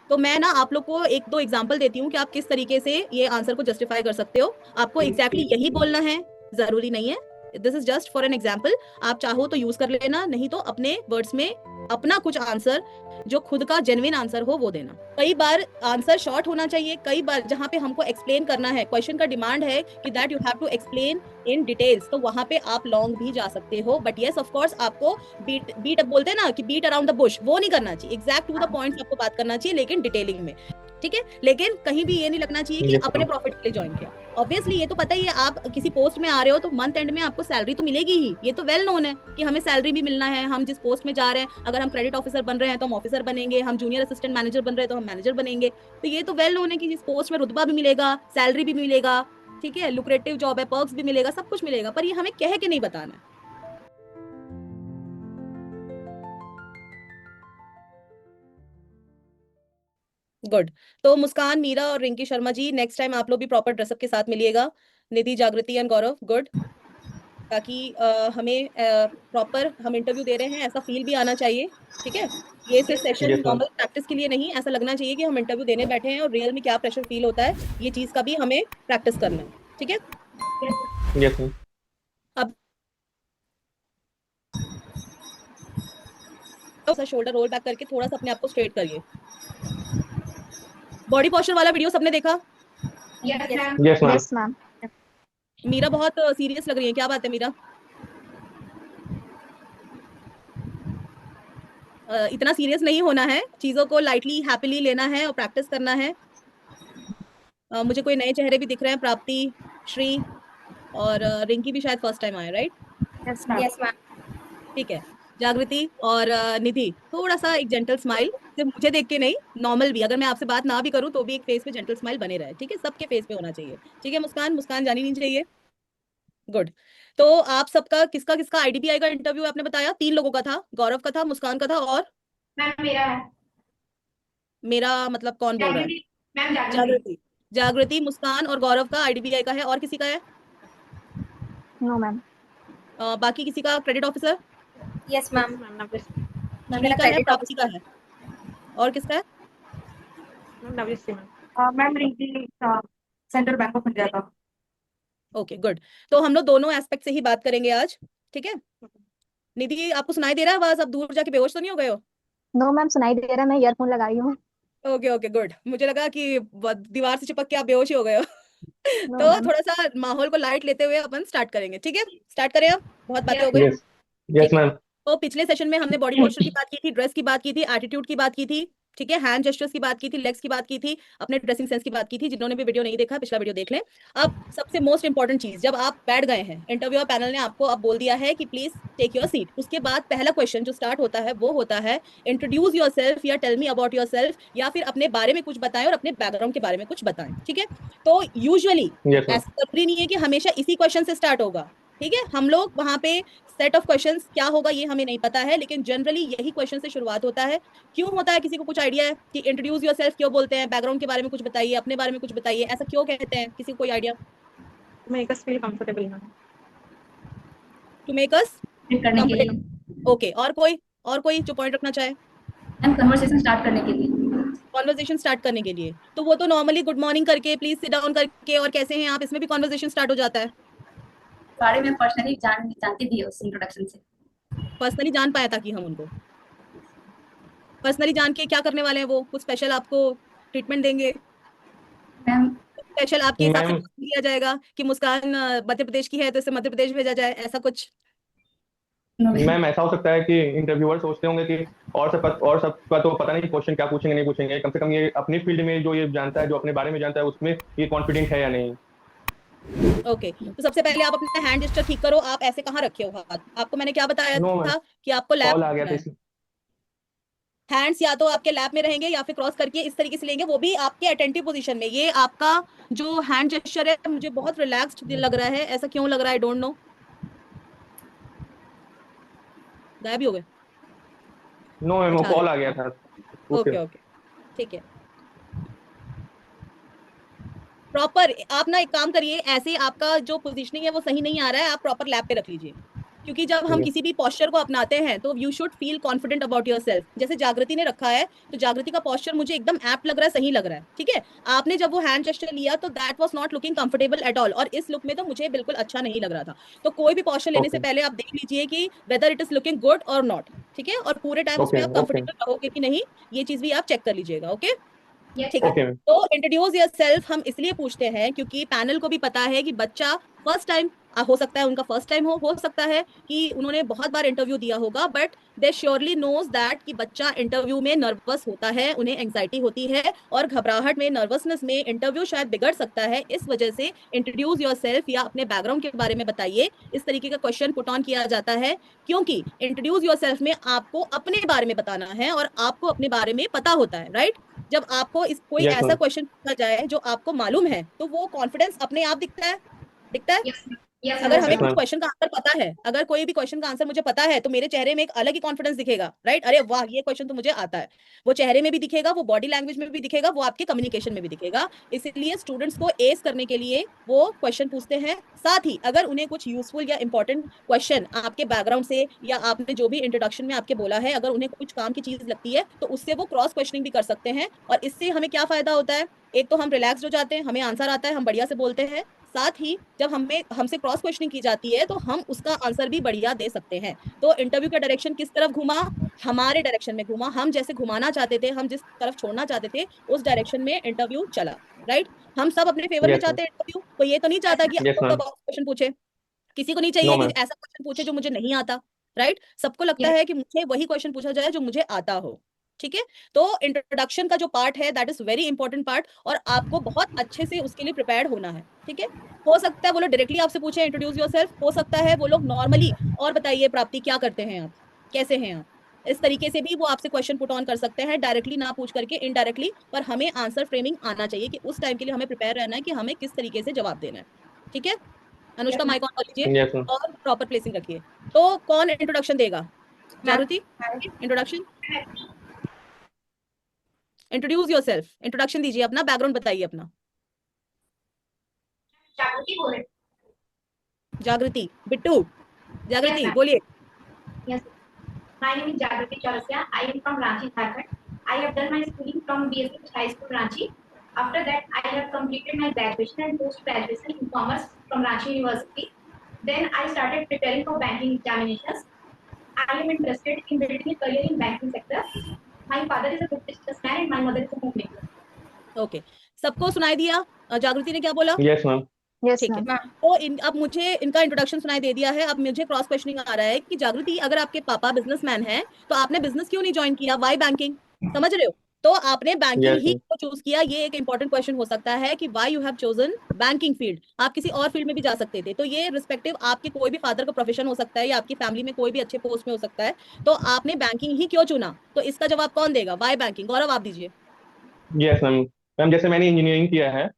तो मैं ना आप लोग को एक दो एग्जांपल देती हूँ कि आप किस तरीके से ये आंसर को जस्टिफाई कर सकते हो। आपको एग्जैक्टली यही बोलना है जरूरी नहीं है, this is just for an example. आप चाहो तो यूज कर लेना, नहीं तो अपने वर्ड्स में अपना कुछ आंसर जो खुद का जेन्युइन आंसर हो वो देना। कई बार आंसर शॉर्ट होना चाहिए, कई बार जहां पे हमको एक्सप्लेन करना है, क्वेश्चन का डिमांड है कि that you have to explain in details, तो वहां पे आप लॉन्ग भी जा सकते हो। बट यस ऑफ कोर्स आपको बीट बीट बोलते हैं ना कि बीट अराउंड द बुश, वो नहीं करना चाहिए, एग्जैक्ट टू द पॉइंट आपको बात करना चाहिए लेकिन डिटेलिंग में। ठीक है, लेकिन कहीं भी ये नहीं लगना चाहिए कि Yes, अपने ma'am. प्रॉफिट के लिए ज्वाइन किया। ऑब्वियसली ये तो पता ही है, आप किसी पोस्ट में आ रहे हो तो मंथ एंड में आपको सैलरी तो मिलेगी ही, ये तो वेल नोन है कि हमें सैलरी भी मिलना है। हम जिस पोस्ट में जा रहे हैं, अगर हम क्रेडिट ऑफिसर बन रहे हैं तो हम ऑफिसर बनेंगे, हम जूनियर असिस्टेंट मैनेजर बन रहे हैं तो हम मैनेजर बनेंगे। तो ये तो वेल नोन है कि जिस पोस्ट में रुतबा भी मिलेगा, सैलरी भी मिलेगा, ठीक है, लुक्रेटिव जॉब है, पर्क्स भी मिलेगा, सब कुछ मिलेगा, पर ये हमें कह के नहीं बताना है। गुड। तो मुस्कान, मीरा और रिंकी शर्मा जी, नेक्स्ट टाइम आप लोग भी प्रॉपर ड्रेसअप के साथ मिलिएगा। निधि, जागृति एंड गौरव, गुड। ताकि हमें प्रॉपर हम इंटरव्यू दे रहे हैं ऐसा फील भी आना चाहिए। ठीक है, ये सिर्फ session Yes, ma'am. Normal practice के लिए नहीं, ऐसा लगना चाहिए कि हम इंटरव्यू देने बैठे हैं और रियल में क्या प्रेशर फील होता है, ये चीज का भी हमें प्रैक्टिस करना है। ठीक है, Yes, ma'am. अब तो शोल्डर रोल बैक करके थोड़ा सा अपने आप को स्ट्रेट करिए। बॉडी पोस्चर वाला वीडियो सबने देखा? Yes ma'am. Yes, ma'am. Yes ma'am. Meera बहुत सीरियस लग रही है, क्या बात है मीरा? इतना सीरियस नहीं होना है, चीजों को लाइटली हैप्पीली लेना है और प्रैक्टिस करना है। मुझे कोई नए चेहरे भी दिख रहे हैं, प्राप्ति, श्री और रिंकी भी शायद फर्स्ट टाइम आए, right? Yes ma'am. Yes ma'am. ठीक है, जागृति और निधि, थोड़ा सा एक जेंटल स्माइल, सिर्फ मुझे देख के नहीं, नॉर्मल भी, अगर मैं आपसे बात ना भी करूं तो भी एक फेस पे जेंटल स्माइल बने रहे। ठीक है, सबके फेस पे होना चाहिए। ठीक है, मुस्कान, मुस्कान जानी नहीं चाहिए। गुड। तो आप सबका किसका किसका आईडीबीआई का इंटरव्यू आपने बताया? 3 लोगों का था, गौरव का था, मुस्कान का था, और मैम मेरा है। मेरा मतलब कौन बोल रहा है? जागृति मैम, जागृति। जागृति। जागृति, मुस्कान और गौरव का आईडीबीआई का है, और किसी का है? No ma'am. बाकी किसी का credit officer? Yes ma'am. Ma'am Shri मेरा का है, क्रेडिट प्राप्ति का ऑफिसर। है, और किसका है? मैम रिंकी का सेंट्रल बैंक ऑफ इंडिया का। Okay, good. तो हम लोग दोनों एस्पेक्ट से ही बात करेंगे आज। ठीक है, निधि आपको सुनाई दे रहा है आवाज? आप दूर जाके बेहोश तो नहीं हो गए हो? नो मैम, सुनाई दे रहा है, मैं ईयरफोन लगाई हूँ। Okay okay, good. मुझे लगा कि दीवार से चिपक के आप बेहोश ही हो गए हो। नो तो मैम। थोड़ा सा माहौल को लाइट लेते हुए अपन स्टार्ट करेंगे। ठीक है, स्टार्ट करें, अब बहुत बातें हो यस गई। मैम। Yes. Yes, ठीक है, ma'am. तो पिछले सेशन में हमने बॉडी पोस्चर की बात की थी, ड्रेस की बात की थी, एटीट्यूड की बात की थी, ठीक है, हैंड जेस्चर्स की बात की थी, लेग्स की बात की थी, अपने ड्रेसिंग सेंस की बात की थी। जिन्होंने भी वीडियो नहीं देखा, पिछला वीडियो देख लें। अब सबसे मोस्ट इंपॉर्टेंट चीज, जब आप बैठ गए हैं, इंटरव्यूअर पैनल ने आपको अब बोल दिया है कि प्लीज टेक योर सीट, उसके बाद पहला क्वेश्चन जो स्टार्ट होता है वो होता है इंट्रोड्यूस योर सेल्फ, या tell me about yourself, या फिर अपने बारे में कुछ बताएं और अपने बैकग्राउंड के बारे में कुछ बताएं। ठीक है, तो यूजुअली Yes, ma'am. ऐसा जरूरी नहीं है कि हमेशा इसी क्वेश्चन से स्टार्ट होगा। ठीक है, हम लोग वहां पे सेट ऑफ क्वेश्चंस क्या होगा ये हमें नहीं पता है, लेकिन जनरली यही क्वेश्चन से शुरुआत होता है। क्यों होता है, किसी को कुछ आइडिया है कि इंट्रोड्यूस योरसेल्फ क्यों बोलते हैं? बैकग्राउंड के बारे में कुछ बताइए, अपने बारे में कुछ बताइए, ऐसा क्यों कहते हैं? किसी को कोई idea? make us feel comfortable now. To make us करने के लिए कंफर्टेबल। ओके, और कोई जो पॉइंट रखना चाहे? एंड कन्वर्सेशन स्टार्ट करने के लिए। कॉन्वर्जेशन स्टार्ट करने के लिए, तो वो तो नॉर्मली गुड मॉर्निंग करके, प्लीज सिट डाउन करके, और कैसे हैं आप, इसमें भी कॉन्वर्जेशन स्टार्ट हो जाता है। बारे में पर्सनली जानती थी उस इंट्रोडक्शन से। पर्सनली जान पाया था कि हम उनको पर्सनली जान के क्या करने वाले हैं, वो कुछ स्पेशल आपको ट्रीटमेंट देंगे? मैम स्पेशल आपके हिसाब से मैम, दिया जाएगा कि मुस्कान मध्य प्रदेश की है तो इसे मध्य प्रदेश भेजा जाए, ऐसा कुछ? मैम ऐसा हो सकता है कि इंटरव्यूअर सोचते होंगे कि और सबका तो पता नहीं कि क्वेश्चन क्या पूछेंगे नहीं पूछेंगे, कम से कम ये अपनी फील्ड में जो ये जानता है, जो अपने बारे में जानता है, उसमें ये कॉन्फिडेंट है या नहीं। ओके, तो सबसे पहले आप अपना हैंड जेस्चर ठीक करो। आप ऐसे कहाँ रखे हो हाथ? आपको मैंने क्या बताया नो मैम, था कि आपको लैप कॉल आ गया रखना था है। हैंड्स या तो आपके लैप में रहेंगे या फिर क्रॉस करके इस तरीके से लेंगे, वो भी आपके अटेंटिव पोजीशन में। ये आपका जो हैंड जेस्चर है मुझे बहुत रिलैक्स्ड लग रहा है, ऐसा क्यों लग रहा है? आई डोंट नो, गायब ही हो गए। नो मैम, वो अच्छा, कॉल आ गया था उसके। ओके ओके, ठीक है। प्रॉपर आप ना एक काम करिए, ऐसे आपका जो पोजीशनिंग है वो सही नहीं आ रहा है, आप प्रॉपर लैप पे रख लीजिए। क्योंकि जब हम किसी भी पोस्चर को अपनाते हैं तो you should feel confident about your self. जैसे जागृति ने रखा है तो जागृति का पोस्चर मुझे एकदम एप्ट लग रहा है, सही लग रहा है, ठीक है। आपने जब वो हैंड जेस्चर लिया तो that was not looking comfortable at all, और इस लुक में तो मुझे बिल्कुल अच्छा नहीं लग रहा था। तो कोई भी पोस्चर लेने से ओके पहले आप देख लीजिए कि whether it is looking good और नॉट, ठीक है, और पूरे टाइम उसमें ओके आप ओके कंफर्टेबल रहोगे कि नहीं, ये चीज भी आप चेक कर लीजिएगा। ओके, Yes, ठीक है। ओके तो इंट्रोड्यूस योर सेल्फ हम इसलिए पूछते हैं क्योंकि पैनल को भी पता है कि बच्चा फर्स्ट टाइम, हो सकता है उनका फर्स्ट टाइम हो सकता है कि उन्होंने बहुत बार इंटरव्यू दिया होगा, but they surely knows that कि बच्चा इंटरव्यू में नर्वस होता है, उन्हें एंग्जाइटी होती है और घबराहट में, नर्वसनेस में इंटरव्यू शायद बिगड़ सकता है। इस वजह से इंट्रोड्यूस योर सेल्फ या अपने बैकग्राउंड के बारे में बताइए, इस तरीके का क्वेश्चन पुट ऑन किया जाता है, क्योंकि इंट्रोड्यूस योर सेल्फ में आपको अपने बारे में बताना है और आपको अपने बारे में पता होता है, राइट। जब आपको इस कोई यस ऐसा मैम क्वेश्चन पूछा जाए जो आपको मालूम है तो वो कॉन्फिडेंस अपने आप दिखता है, दिखता है। yes, yes, अगर हमें यस कुछ मैम क्वेश्चन का आंसर पता है, अगर कोई भी क्वेश्चन का आंसर मुझे पता है तो मेरे चेहरे में एक अलग ही कॉन्फिडेंस दिखेगा, राइट। अरे वाह, ये क्वेश्चन तो मुझे आता है। वो चेहरे में भी दिखेगा, वो बॉडी लैंग्वेज में भी दिखेगा, वो आपके कम्युनिकेशन में भी दिखेगा। इसीलिए स्टूडेंट्स को एस करने के लिए वो क्वेश्चन पूछते हैं। साथ ही अगर उन्हें कुछ यूजफुल या इंपॉर्टेंट क्वेश्चन आपके बैकग्राउंड से या आपने जो भी इंट्रोडक्शन में आपके बोला है, अगर उन्हें कुछ काम की चीज लगती है तो उससे वो क्रॉस क्वेश्चनिंग भी कर सकते हैं। और इससे हमें क्या फायदा होता है, एक तो हम रिलैक्स हो जाते हैं, हमें आंसर आता है, हम बढ़िया से बोलते हैं। साथ ही जब हमें हमसे क्रॉस क्वेश्चनिंग की जाती है तो हम उसका आंसर भी बढ़िया दे सकते हैं। तो इंटरव्यू का डायरेक्शन किस तरफ घुमा, हमारे डायरेक्शन में घुमा। हम जैसे घुमाना चाहते थे, हम जिस तरफ छोड़ना चाहते थे, उस डायरेक्शन में इंटरव्यू चला, राइट। हम सब अपने फेवर में यस मैम चाहते हैं इंटरव्यू, कोई ये तो नहीं चाहता कि yes out of ma'am the box question पूछे। किसी को नहीं नो चाहिए कि मैम ऐसा क्वेश्चन पूछे जो मुझे नहीं आता, राइट। सबको लगता yes, है कि मुझे वही क्वेश्चन पूछा जाए जो मुझे आता हो, ठीक है। तो इंट्रोडक्शन का जो पार्ट है that is very important part, और आपको बहुत अच्छे से उसके लिए प्रिपेयर्ड होना है, ठीक है। हो सकता है वो लोग डायरेक्टली आपसे पूछे इंट्रोड्यूस योरसेल्फ, हो सकता है वो लोग नॉर्मली और बताइए प्राप्ति क्या करते हैं आप, कैसे हैं आप, इस तरीके से भी वो आपसे क्वेश्चन पुट ऑन कर सकते हैं, डायरेक्टली ना पूछ करके इनडायरेक्टली। पर हमें आंसर फ्रेमिंग आना चाहिए कि उस टाइम के लिए हमें प्रिपेयर रहना है कि हमें किस तरीके से जवाब देना है, ठीक है। अनुष्का yes, माइक ऑन कर लीजिए यस मैम और प्रॉपर प्लेसिंग रखिए। तो कौन इंट्रोडक्शन देगा, ma'am. जागृति, इंट्रोडक्शन, इंट्रोड्यूस योरसेल्फ, इंट्रोडक्शन दीजिए, अपना बैकग्राउंड बताइए अपना। जागृति बोल रहे जागृति, बिट्टू, yes, जागृति ma'am. बोलिए। Yes. My name is Jagrati Chaurasia. I am from Ranchi, Jharkhand. I have done my schooling from BSc High School, Ranchi. After that, I have completed my graduation and post-graduation in commerce from Ranchi University. Then I started preparing for banking examinations. I am interested in building a career in banking sector. My father is a good businessman and my mother is a homemaker. Okay, सबको सुनाई दिया जागृति ने क्या बोला, yes ma'am yes ठीक है। Ma'am. तो अब मुझे इनका इंट्रोडक्शन सुनाई दे दिया है। अब मुझे क्रॉस क्वेश्चनिंग आ रहा है कि जागृति, अगर आपके पापा बिजनेसमैन हैं तो आपने बिजनेस क्यों नहीं ज्वाइन किया, वाई बैंकिंग, समझ रहे हो। तो आपने बैंकिंग यस ही मैम क्यों चूज किया, ये एक इंपॉर्टेंट क्वेश्चन हो सकता है कि why you have chosen banking field. आप किसी और फील्ड में भी जा सकते थे, तो ये रिस्पेक्टिव आपके कोई भी फादर का प्रोफेशन हो सकता है या आपकी फैमिली में कोई भी अच्छे पोस्ट में हो सकता है, तो आपने बैंकिंग ही क्यों चुना। तो इसका जवाब कौन देगा, वाई बैंकिंग, गौरव आप दीजिए। यस मैम मैम जैसे मैंने इंजीनियरिंग किया है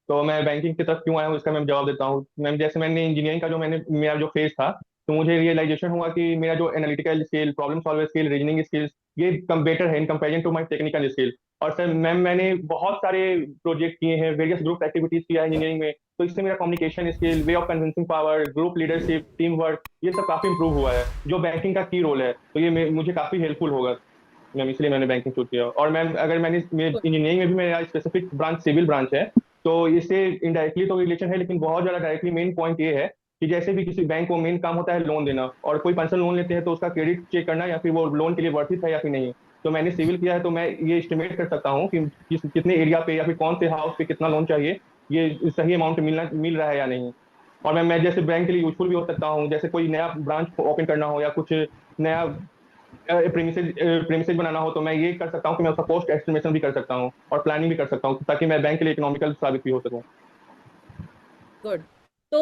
तो मैं बैंकिंग की तरफ क्यों आया हूँ इसका मैं जवाब देता हूँ मैम। जैसे मैंने इंजीनियरिंग का जो मेरा जो फेज था तो मुझे रियलाइजेशन हुआ कि मेरा जो analytical skill, problem solver skill, reasoning skills ये कम बेटर है in comparison to my technical skill. और सर मैम मैंने बहुत सारे प्रोजेक्ट किए हैं, वेरियस ग्रुप एक्टिविटीज किया है इंजीनियरिंग में, तो इससे मेरा communication skill, way of convincing power, group leadership, team work, ये सब काफी इंप्रूव हुआ है जो बैंकिंग का की रोल है। तो ये मुझे काफी हेल्पफुल होगा मैम, इसलिए मैंने बैंकिंग चूज किया। और मैम अगर मैंने इंजीनियरिंग में भी मेरा स्पेसिफिक ब्रांच सिविल ब्रांच है, तो इससे इनडायरेक्टली तो रिलेशन है लेकिन बहुत ज्यादा डायरेक्टली मेन पॉइंट ये है कि जैसे भी किसी बैंक को मेन काम होता है लोन देना, और कोई पर्सन लोन लेते हैं तो उसका क्रेडिट चेक करना या फिर वो लोन के लिए वर्थित है या फिर नहीं। तो मैंने सिविल किया है तो मैं ये एस्टिमेट कर सकता हूँ कि कितने एरिया पे या फिर कौन से हाउस पे कितना लोन चाहिए, ये सही अमाउंट मिल रहा है या नहीं। और मैं जैसे बैंक के लिए यूजफुल भी हो सकता हूँ, जैसे कोई नया ब्रांच ओपन करना हो या कुछ नया प्रीमिसेस बनाना हो तो मैं ये कर सकता हूँ कि मैं उसका कॉस्ट एस्टिमेशन भी कर सकता हूँ और प्लानिंग भी कर सकता हूँ ताकि मैं बैंक के लिए इकोनॉमिकल साबित भी हो सकूँ। गुड। तो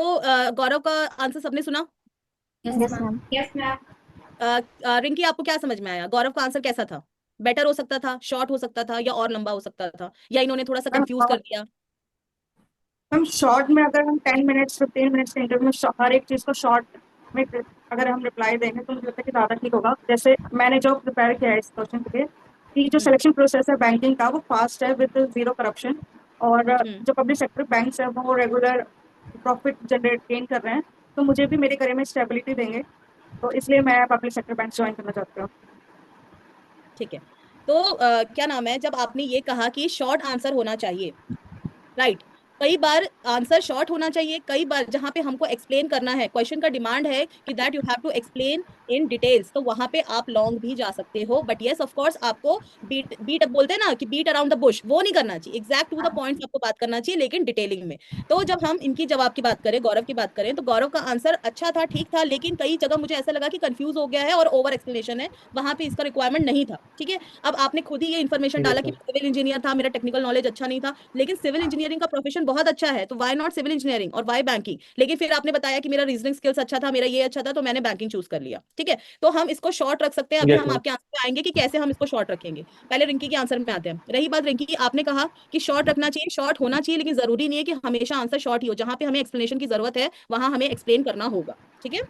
गौरव का आंसर सबने सुना। Yes, Yes, ma'am. ma'am. Yes, ma'am. Rinki, आपको क्या समझ में आया, गौरव का आंसर कैसा था, बेटर हो सकता था, शॉर्ट हो सकता था, या और लंबा हो सकता था, या इन्होंने थोड़ा सा कंफ्यूज कर दिया। हम शॉर्ट में अगर हम 10 मिनट्स 15 मिनट्स के इंटरव्यू में हर एक चीज को शॉर्ट में अगर हम रिप्लाई देंगे तो मुझे लगता है कि ज्यादा ठीक होगा। जैसे मैंने जो प्रिपेयर किया है इस क्वेश्चन के लिए कि जो सिलेक्शन प्रोसेस है बैंकिंग का वो फास्ट है विद जीरो करप्शन, और जो पब्लिक सेक्टर बैंक्स है वो रेगुलर प्रॉफिट जनरेट गेन कर रहे हैं, तो मुझे भी मेरे करियर में स्टेबिलिटी देंगे। तो इसलिए मैं पब्लिक सेक्टर बैंक ज्वाइन करना चाहती हूँ। ठीक है, तो क्या नाम है, जब आपने ये कहा कि शॉर्ट आंसर होना चाहिए, राइट, कई बार आंसर शॉर्ट होना चाहिए, कई बार जहां पे हमको एक्सप्लेन करना है, क्वेश्चन का डिमांड है कि that you have to explain in details, तो वहां पे आप लॉन्ग भी जा सकते हो, बट यस ऑफ कोर्स आपको बीट बीट बोलते हैं ना कि बीट अराउंड द बुश, वो नहीं करना चाहिए, एग्जैक्ट टू द पॉइंट आपको बात करना चाहिए, लेकिन डिटेलिंग में। तो जब हम इनकी जवाब की बात करें, गौरव की बात करें, तो गौरव का आंसर अच्छा था, ठीक था, लेकिन कई जगह मुझे ऐसा लगा कि कंफ्यूज हो गया है और ओवर एक्सप्लेनेशन है, वहां पे इसका रिक्वायरमेंट नहीं था। ठीक है, अब आपने खुद ही ये इन्फॉर्मेशन डाला यस कि मैम। सिविल इंजीनियर था, मेरा टेक्निकल नॉलेज अच्छा नहीं था, लेकिन सिविल इंजीनियरिंग का प्रोफेशन बहुत अच्छा है, तो व्हाई नॉट सिविल इंजीनियरिंग और व्हाई बैंकिंग। लेकिन फिर आपने बताया कि मेरा रीजनिंग स्किल्स अच्छा था, मेरा ये अच्छा था, तो मैंने बैंकिंग चूज कर लिया। ठीक है, तो हम इसको शॉर्ट रख सकते हैं, अभी यस हम मैम। आपके आंसर पे आएंगे कि कैसे हम इसको शॉर्ट रखेंगे। पहले रिंकी के आंसर में आते हैं। रही बात रिंकी की, आपने कहा कि शॉर्ट रखना चाहिए, शॉर्ट होना चाहिए, लेकिन जरूरी नहीं है कि हमेशा आंसर शॉर्ट ही हो, जहां पे हमें एक्सप्लेनेशन की जरूरत है वहां हमें एक्सप्लेन करना होगा। ठीक है,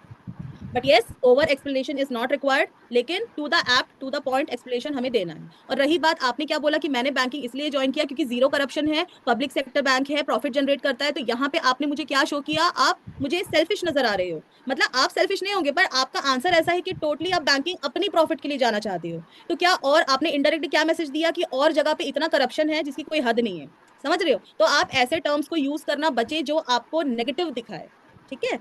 but yes over explanation is not required, लेकिन to the apt to the point explanation हमें देना है। और रही बात, आपने क्या बोला कि मैंने बैंकिंग इसलिए ज्वाइन किया क्योंकि जीरो करप्शन है, पब्लिक सेक्टर बैंक है, प्रॉफिट जनरेट करता है, तो यहाँ पे आपने मुझे क्या शो किया, आप मुझे सेल्फिश नजर आ रहे हो। मतलब आप सेल्फिश नहीं होंगे, पर आपका आंसर ऐसा है कि टोटली आप बैंकिंग अपनी प्रॉफिट के लिए जाना चाहते हो। तो क्या, और आपने इनडायरेक्टली क्या मैसेज दिया कि और जगह पे इतना करप्शन है जिसकी कोई हद नहीं है। समझ रहे हो, तो आप ऐसे टर्म्स को यूज करना बचे जो आपको नेगेटिव दिखाए। ठीक है,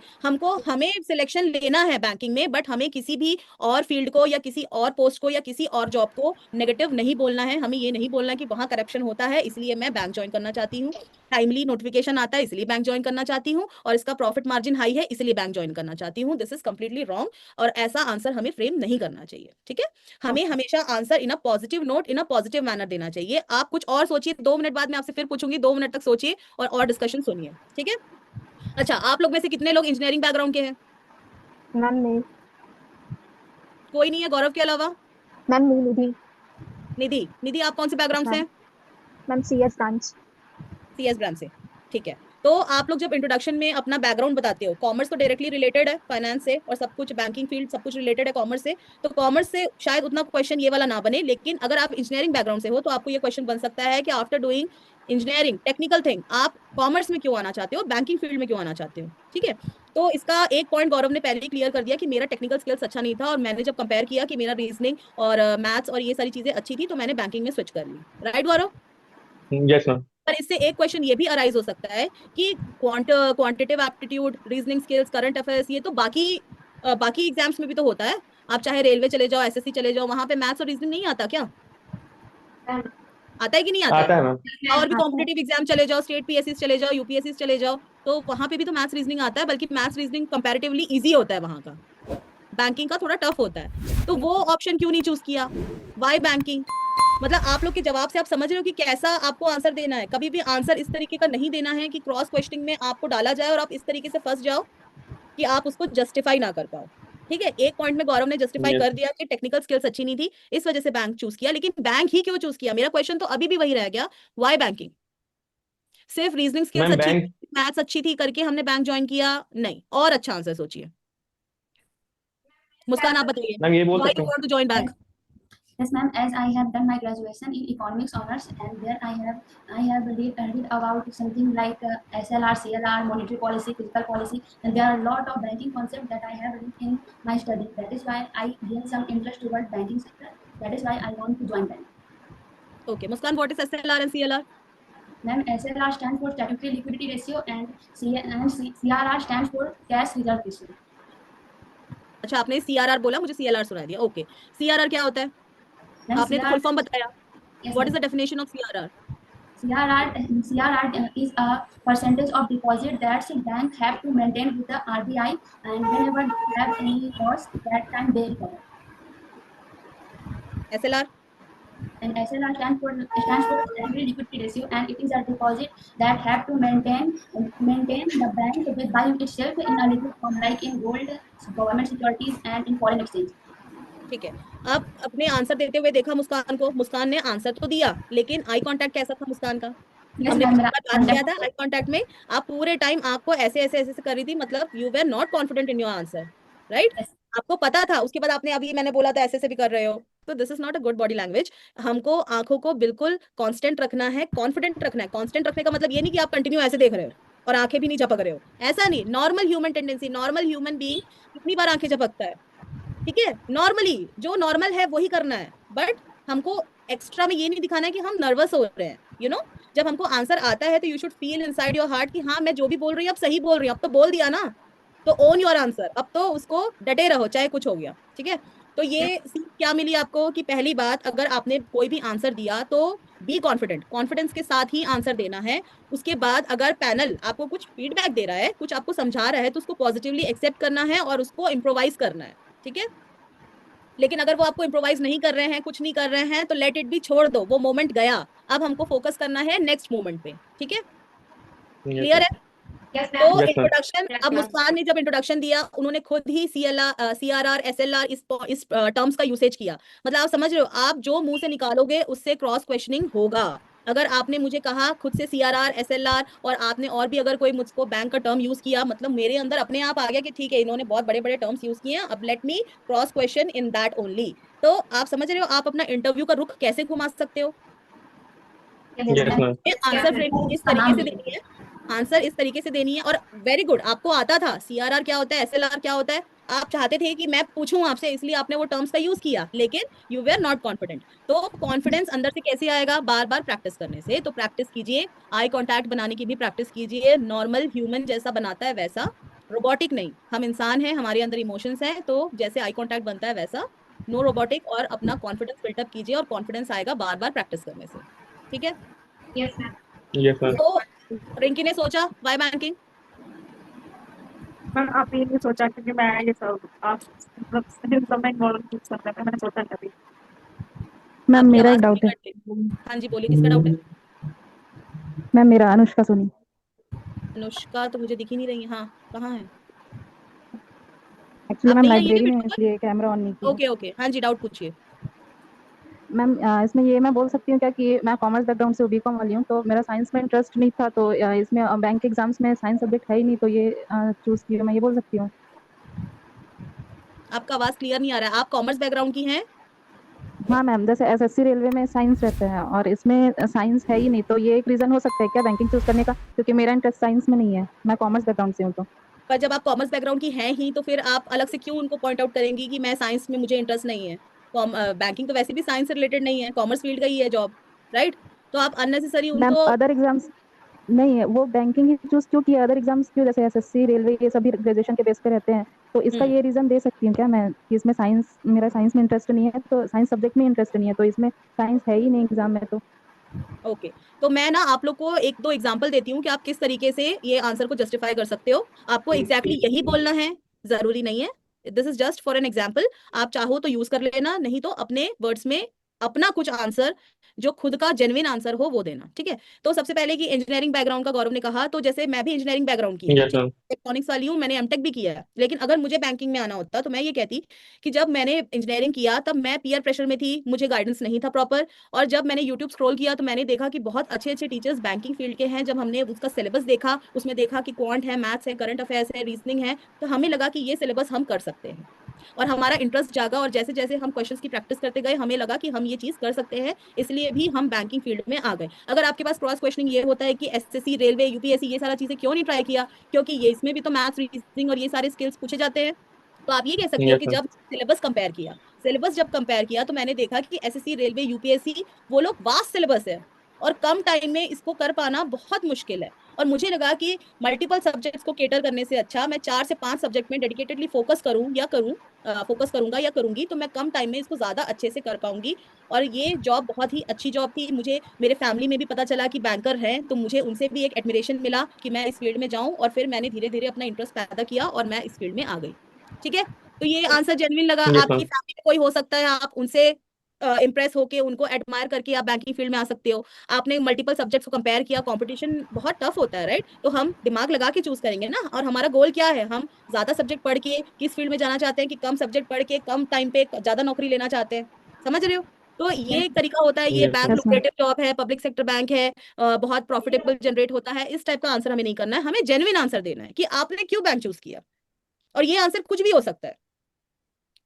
हमें सिलेक्शन लेना है बैंकिंग में, बट हमें किसी भी और फील्ड को या किसी और पोस्ट को या किसी और जॉब को नेगेटिव नहीं बोलना है। हमें ये नहीं बोलना कि वहां करप्शन होता है इसलिए मैं बैंक ज्वाइन करना चाहती हूँ, टाइमली नोटिफिकेशन आता है इसलिए बैंक ज्वाइन करना चाहती हूँ, और इसका प्रॉफिट मार्जिन हाई है इसलिए बैंक ज्वाइन करना चाहती हूँ। दिस इज कंप्लीटली रॉन्ग, और ऐसा आंसर हमें फ्रेम नहीं करना चाहिए। ठीक है, हमें हमेशा answer in a positive note, in a positive manner देना चाहिए। आप कुछ और सोचिए, 2 मिनट बाद मैं आपसे फिर पूछूंगी, 2 मिनट तक सोचिए और डिस्कशन सुनिए। ठीक है, अच्छा, आप लोग में से कितने लोग इंजीनियरिंग बैकग्राउंड के हैं? मैम नहीं। कोई नहीं है गौरव के अलावा? मैम नहीं निधि। निधि, निधि आप कौन से यस बैकग्राउंड से मैम। हैं? Ma'am CS branch. CS branch से। ठीक है, तो आप लोग जब इंट्रोडक्शन में अपना बैकग्राउंड बताते हो, कॉमर्स तो डायरेक्टली रिलेटेड है फाइनेंस से, और सब कुछ बैंकिंग फील्ड सब कुछ रिलेटेड है कॉमर्स से, तो कॉमर्स से शायद उतना क्वेश्चन ये वाला ना बने, लेकिन अगर आप इंजीनियरिंग बैकग्राउंड से हो तो आपको ये क्वेश्चन बन सकता है कि after doing engineering technical thing आप कॉमर्स में क्यों आना चाहते हो, बैंकिंग फील्ड में क्यों आना चाहते हो। ठीक है, तो इसका एक पॉइंट गौरव ने पहले ही क्लियर कर दिया कि मेरा टेक्निकल स्किल्स अच्छा नहीं था, और मैंने जब कंपेयर किया कि मेरा रीजनिंग और मैथ्स और ये सारी चीजें अच्छी थी, तो मैंने बैंकिंग में स्विच कर ली। राइट गौरव? Yes ma'am. पर इससे एक क्वेश्चन ये भी अराइज हो सकता है कि quantitative aptitude, reasoning skills, current affairs, ये तो बाकी एग्जाम्स में भी तो होता है। आप चाहे रेलवे चले जाओ, एसएससी चले जाओ, वहां पे मैथ्स और रीजनिंग नहीं आता क्या? आता है कि नहीं आता है? आता है मैम। और भी आता है। कॉम्पिटेटिव एग्जाम चले जाओ, स्टेट पीएससी चले जाओ, यूपीएससी चले जाओ, तो वहां पे भी तो मैथ्स रीजनिंग आता है, बल्कि मैथ्स रीजनिंग कंपैरेटिवली इजी होता है वहां का, बैंकिंग का थोड़ा टफ होता है। तो वो ऑप्शन क्यों नहीं चूज किया? Why banking? मतलब आप लोग के जवाब से आप समझ रहे हो कि कैसा आपको आंसर देना है। कभी भी आंसर इस तरीके का नहीं देना है कि क्रॉस क्वेश्चनिंग में आपको डाला जाए और आप इस तरीके से फंस जाओ कि आप उसको जस्टिफाई ना कर पाओ। ठीक है, एक पॉइंट में गौरव ने जस्टिफाई यस कर दिया कि टेक्निकल स्किल्स अच्छी नहीं थी, इस वजह से बैंक चूज किया, लेकिन बैंक ही क्यों चूज किया? मेरा क्वेश्चन तो अभी भी वही रह गया, वाई बैंकिंग? सिर्फ रीजनिंग स्किल्स मैम। अच्छी, बैंक। मैथ्स अच्छी थी करके हमने बैंक ज्वाइन किया? नहीं, और अच्छा आंसर सोचिए। मुस्कान आप बताइए, मैम ये बोल वाई सकता यू हूँ। Want to join bank? Yes, ma'am. As I have done my graduation in economics honors, and there I have read about something like SLR, CLR, monetary policy, fiscal policy, and there are a lot of banking concepts that I have read in my study. That is why I gain some interest toward banking sector. That is why I want to join bank. Okay Muskan, what is SLR and CLR? Ma'am, SLR stands for statutory liquidity ratio, and CRR stands for cash reserve ratio. अच्छा, आपने CRR बोला, मुझे CLR सुना दिया। Okay, CRR क्या होता है? Then आपने तो CRR, फुल फॉर्म बताया। yes, what is ma'am. The definition of CRR? CRR is a percentage of deposit that the bank have to maintain with the RBI, and whenever they have any loss, that time they recover. SLR? And SLR stands for statutory liquidity ratio, and it is a deposit that have to maintain the bank with value itself in a liquid form, like in gold, government securities, and in foreign exchange. ठीक है, अब अपने answer देते हुए देखा मुस्कान को, मुस्कान ने answer तो दिया, लेकिन आई कांटेक्ट कैसा था मुस्कान का? Yes, हमने ma'am. पिछली बार बात किया था, आई कांटेक्ट में आप पूरे टाइम आंख को ऐसे ऐसे ऐसे ऐसे कर रही थी, मतलब you were not confident in your answer, right? Yes. आपको पता था, उसके बाद आपने अभी मैंने बोला था ऐसे ऐसे भी कर रहे हो, तो this is not a good body language. हमको आंखों को बिल्कुल कांस्टेंट रखना है, कॉन्फिडेंट रखना है। कांस्टेंट रखने का मतलब ये नहीं कि आप कंटिन्यू ऐसे देख रहे हो और आंखें भी नहीं झपक रहे हो, ऐसा नहीं। Normal human tendency, normal human being कितनी बार आंखें झपकता है? ठीक है, नॉर्मली जो नॉर्मल है वही करना है, बट हमको एक्स्ट्रा में ये नहीं दिखाना है कि हम नर्वस हो रहे हैं, जब हमको आंसर आता है तो you should feel inside your heart कि हाँ मैं जो भी बोल रही हूँ अब सही बोल रही हूँ, अब तो बोल दिया ना, तो ओन योर आंसर, अब तो उसको डटे रहो चाहे कुछ हो गया, ठीक है। तो ये सीख क्या मिली आपको कि पहली बात, अगर आपने कोई भी आंसर दिया तो बी कॉन्फिडेंट, कॉन्फिडेंस के साथ ही आंसर देना है। उसके बाद अगर पैनल आपको कुछ फीडबैक दे रहा है, कुछ आपको समझा रहा है, तो उसको पॉजिटिवली एक्सेप्ट करना है और उसको इम्प्रोवाइज करना है, ठीक है। लेकिन अगर वो आपको इम्प्रोवाइज नहीं कर रहे हैं, कुछ नहीं कर रहे हैं, तो लेट इट बी, छोड़ दो, वो मोमेंट गया, अब हमको फोकस करना है नेक्स्ट मोमेंट पे, ठीक है। Yes, क्लियर है? Yes, तो ma'am. Yes, ma'am. इंट्रोडक्शन, अब मुस्कान ने जब इंट्रोडक्शन दिया उन्होंने खुद ही CRR SLR इस टर्म्स का यूसेज किया, मतलब आप समझ रहे हो, आप जो मुंह से निकालोगे उससे क्रॉस क्वेश्चनिंग होगा। अगर आपने मुझे कहा खुद से CRR SLR और आपने और भी अगर कोई मुझको बैंक का टर्म यूज किया, मतलब मेरे अंदर अपने आप आ गया कि ठीक है इन्होंने बहुत बड़े बड़े टर्म्स यूज किए हैं, अब let me cross question in that only. तो आप समझ रहे हो आप अपना इंटरव्यू का रुख कैसे घुमा सकते हो। Yes, Yes, ma'am. ma'am. Answer framing इस तरीके से देनी है, आंसर इस तरीके से देनी है। और वेरी गुड, आपको आता था CRR क्या होता है, SLR क्या होता है, आप चाहते थे कि मैं पूछूं आपसे, इसलिए आपने वो टर्म्स का यूज किया, लेकिन यू वेर नॉट कॉन्फिडेंट। तो कॉन्फिडेंस अंदर से कैसे आएगा, बार बार प्रैक्टिस करने से। तो प्रैक्टिस कीजिए, आई कांटेक्ट बनाने की भी प्रैक्टिस कीजिए, नॉर्मल ह्यूमन जैसा बनाता है वैसा, रोबोटिक नहीं। हम इंसान हैं, हमारे अंदर इमोशंस हैं, तो जैसे आई कांटेक्ट बनता है वैसा, नो रोबोटिक, और अपना कॉन्फिडेंस बिल्टअप कीजिए, और कॉन्फिडेंस आएगा बार बार प्रैक्टिस करने से, ठीक है। Yes, ma'am. Yes, ma'am. तो रिंकी ने सोचा वाई बैंकिंग, मैम आप ये नहीं सोचा क्योंकि मैं ये सब आप मतलब इन सब में इन्वॉल्व नहीं सकता था, मैंने सोचा नहीं अभी। मैम आपकी मेरा आवाज एक नहीं डाउट है। कट रही। हाँ जी बोलिए, किसका डाउट है। मैम मेरा अनुष्का सोनी। अनुष्का तो मुझे दिख ही नहीं रही है, हाँ कहाँ है। एक्चुअली आप मैम नहीं आई है क्या लाइब्रेरी में हूँ वीडियो इसलिए कैमरा ऑन नहीं पर। किया। ओके ओके, हाँ जी डाउट पूछिए। मैम इसमें ये मैं बोल सकती हूँ क्या कि मैं कॉमर्स बैकग्राउंड से बीकॉम वाली हूँ, तो मेरा साइंस में इंटरेस्ट नहीं था, तो इसमें बैंक एग्जाम्स में साइंस सब्जेक्ट है ही नहीं, तो ये चूज किया, मैं ये बोल सकती हूँ। आपका आवाज क्लियर नहीं आ रहा है, आप कॉमर्स बैकग्राउंड की हैं। हाँ मैम, जैसे SSC रेलवे में साइंस रहता है और इसमें साइंस है ही नहीं, तो ये एक रीजन हो सकता है क्या बैंकिंग चूज करने का, क्योंकि मेरा इंटरेस्ट साइंस में नहीं है, मैं कॉमर्स बैकग्राउंड से हूँ तो। पर जब आप कॉमर्स बैकग्राउंड की हैं ही, तो फिर आप अलग से क्यों उनको पॉइंट आउट करेंगी कि मैं साइंस में मुझे इंटरेस्ट नहीं है। बैंकिंग तो वैसे भी साइंस से रिलेटेड नहीं है, कॉमर्स फील्ड का ही है जॉब, राइट। तो आप अननेसेसरी मैम उनको। अदर एग्जाम्स नहीं है, वो बैंकिंग ही चूज क्यों किया, अदर एग्जाम्स क्यों, जैसे SSC रेलवे ये सभी ग्रेजुएशन के बेस पे रहते हैं, तो इसका हम्म ये रीजन दे सकती हूँ क्या मैं कि इसमें साइंस, मेरा साइंस में इंटरेस्ट नहीं है, तो साइंस सब्जेक्ट में इंटरेस्ट नहीं है, तो इसमें साइंस है ही नहीं एग्जाम में तो। ओके तो मैं ना आप लोग को एक दो एग्जांपल देती हूँ कि आप किस तरीके से ये आंसर को जस्टिफाई कर सकते हो। आपको एग्जैक्टली यही बोलना है जरूरी नहीं है, this is just for an example. आप चाहो तो यूज कर लेना, नहीं तो अपने वर्ड्स में अपना कुछ आंसर जो खुद का जेन्युइन आंसर हो वो देना, ठीक है। तो सबसे पहले कि इंजीनियरिंग बैकग्राउंड का गौरव ने कहा, तो जैसे मैं भी इंजीनियरिंग बैकग्राउंड की हूँ, Yes, ठीक है, ma'am. इलेक्ट्रॉनिक्स वाली हूँ, मैंने एमटेक भी किया है। लेकिन अगर मुझे बैंकिंग में आना होता तो मैं ये कहती कि जब मैंने इंजीनियरिंग किया तब मैं पीयर प्रेशर में थी, मुझे गाइडेंस नहीं था प्रॉपर। और जब मैंने यूट्यूब स्क्रॉल किया तो मैंने देखा कि बहुत अच्छे अच्छे टीचर्स बैंकिंग फील्ड के हैं। जब हमने उसका सिलेबस देखा, उसमें देखा कि क्वांट है, मैथ्स है, करंट अफेयर्स है, रीजनिंग है, तो हमें लगा कि ये सिलेबस हम कर सकते हैं। और हमारा इंटरेस्ट जागा, और जैसे जैसे हम क्वेश्चंस की प्रैक्टिस करते गए हमें लगा कि हम ये चीज कर सकते हैं, इसलिए भी हम बैंकिंग फील्ड में आ गए। अगर आपके पास क्रॉस क्वेश्चनिंग ये होता है कि SSC रेलवे UPSC ये सारा चीजें क्यों नहीं ट्राई किया, क्योंकि ये इसमें भी तो मैथ्स रीजनिंग और ये सारे स्किल्स पूछे जाते हैं। तो आप ये कह सकते हो Yes, कि ma'am. जब सिलेबस जब कंपेयर किया तो मैंने देखा कि SSC रेलवे UPSC वो लोग वास्ट सिलेबस है, और कम टाइम में इसको कर पाना बहुत मुश्किल है। और मुझे लगा कि मल्टीपल सब्जेक्ट्स को केटर करने से अच्छा मैं 4 से 5 सब्जेक्ट में डेडिकेटेडली फोकस करूंगा या करूंगी, तो मैं कम टाइम में इसको ज्यादा अच्छे से कर पाऊंगी। और ये जॉब बहुत ही अच्छी जॉब थी, मुझे मेरे फैमिली में भी पता चला कि बैंकर हैं, तो मुझे उनसे भी एक एडमिरेशन मिला कि मैं इस फील्ड में जाऊं, और फिर मैंने धीरे धीरे अपना इंटरेस्ट पैदा किया और मैं इस फील्ड में आ गई, ठीक है। तो ये आंसर जेन्युइन लगा। Yes, आपकी ma'am. फैमिली में कोई हो सकता है, आप उनसे इंप्रेस होके उनको एडमायर करके आप बैंकिंग फील्ड में आ सकते हो। आपने मल्टीपल सब्जेक्ट्स को कंपेयर किया, कंपटीशन बहुत टफ होता है, राइट। तो हम दिमाग लगा के चूज करेंगे ना, और हमारा गोल क्या है, हम ज्यादा सब्जेक्ट पढ़ के किस फील्ड में जाना चाहते हैं, कि कम सब्जेक्ट पढ़ के कम टाइम पे ज्यादा नौकरी लेना चाहते हैं, समझ रहे हो। तो ये एक तरीका होता है, ये Yes, bank ma'am. Yes ma'am. Lucrative job है, पब्लिक सेक्टर बैंक है, बहुत प्रॉफिटेबल जनरेट होता है, इस टाइप का आंसर हमें नहीं करना है, हमें जेन्युइन आंसर देना है कि आपने क्यों बैंक चूज किया। और ये आंसर कुछ भी हो सकता है,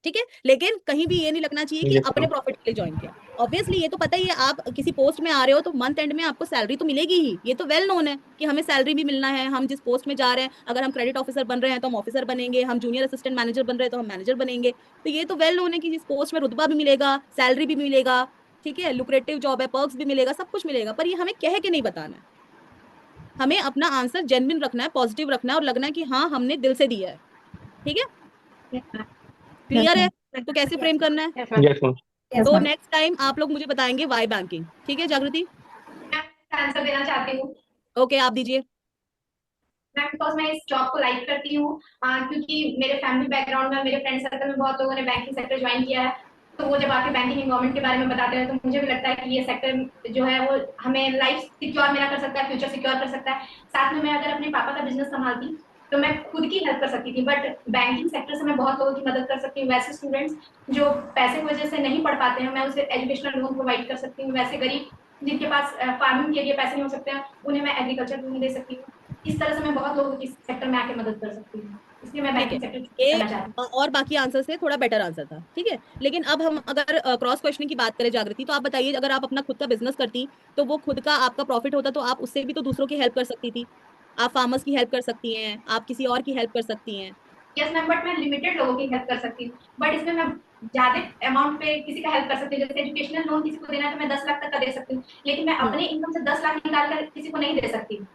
ठीक है, लेकिन कहीं भी ये नहीं लगना चाहिए कि Yes, अपने ma'am. प्रॉफिट के लिए ज्वाइन किया। ऑब्वियसली ये तो पता ही है, आप किसी पोस्ट में आ रहे हो तो मंथ एंड में आपको सैलरी तो मिलेगी ही, ये तो वेल नोन है कि हमें सैलरी भी मिलना है। हम जिस पोस्ट में जा रहे हैं, अगर हम क्रेडिट ऑफिसर बन रहे हैं तो हम ऑफिसर बनेंगे, हम जूनियर असिस्टेंट मैनेजर बन रहे हैं तो हम मैनेजर बनेंगे। तो ये तो वेल नोन है कि जिस पोस्ट में रुतबा भी मिलेगा, सैलरी भी मिलेगा, ठीक है, लुक्रेटिव जॉब है, पर्क्स भी मिलेगा, सब कुछ मिलेगा। पर ये हमें कह के नहीं बताना है, हमें अपना आंसर जेन्युइन रखना है, पॉजिटिव रखना है और लगना है कि हाँ हमने दिल से दिया है। ठीक है, Yes, ma'am. क्लियर है ma'am. तो कैसे फ्रेम करना है। Yes, ma'am. Yes ma'am. Yes, तो ma'am. नेक्स्ट टाइम आप लोग मुझे बताएंगे वाई बैंकिंग। ठीक है जागृति, मैं आंसर देना चाहती हूँ ओके आप दीजिए। मैम, बिकॉज मैं इस जॉब को लाइक करती हूँ, क्योंकि मेरे फैमिली बैकग्राउंड में, मेरे फ्रेंड सर्कल में बहुत लोगों ने बैंकिंग सेक्टर ज्वाइन किया है। तो वो जब आके बैंकिंग एनवायरनमेंट के बारे में बताते हैं तो मुझे भी लगता है कि ये सेक्टर जो है वो हमें लाइफ सिक्योर मेरा कर सकता है, फ्यूचर सिक्योर कर सकता है। साथ में मैं अगर अपने पापा का बिजनेस संभालती तो मैं खुद की हेल्प कर सकती थी, बट बैंकिंग सेक्टर से मैं बहुत लोगों की मदद कर सकती हूँ। वैसे स्टूडेंट्स जो पैसे की वजह से नहीं पढ़ पाते हैं, मैं उसे एजुकेशनल लोन प्रोवाइड कर सकती हूँ। वैसे गरीब जिनके पास फार्मिंग के लिए पैसे नहीं हो सकते हैं, उन्हें मैं एग्रीकल्चर लोन दे सकती हूँ। इस तरह से मैं बहुत लोगों की सेक्टर में आके मदद कर सकती हूँ, इसलिए मैं ठीक है, बैंकिंग सेक्टर ये करना चाहती हूँ। और बाकी आंसर से थोड़ा बेटर आंसर था, ठीक है। लेकिन अब हम अगर क्रॉस क्वेश्चनिंग की बात करें जागृति, तो आप बताइए, अगर आप अपना खुद का बिजनेस करती तो वो खुद का आपका प्रॉफिट होता तो आप उससे भी तो दूसरों की हेल्प कर सकती थी। आप फार्मर्स की हेल्प कर सकती हैं, आप किसी और की हेल्प कर सकती हैं। यस मैम, बट मैं लिमिटेड लोगों की हेल्प कर सकती हूँ, बट इसमें मैं ज्यादा अमाउंट पे किसी का हेल्प कर सकती हूँ। जैसे एजुकेशनल लोन किसी को देना है तो मैं 10 लाख तक का दे सकती हूँ, लेकिन मैं हम्म अपने इनकम से 10 लाख निकाल कर किसी को नहीं दे सकती।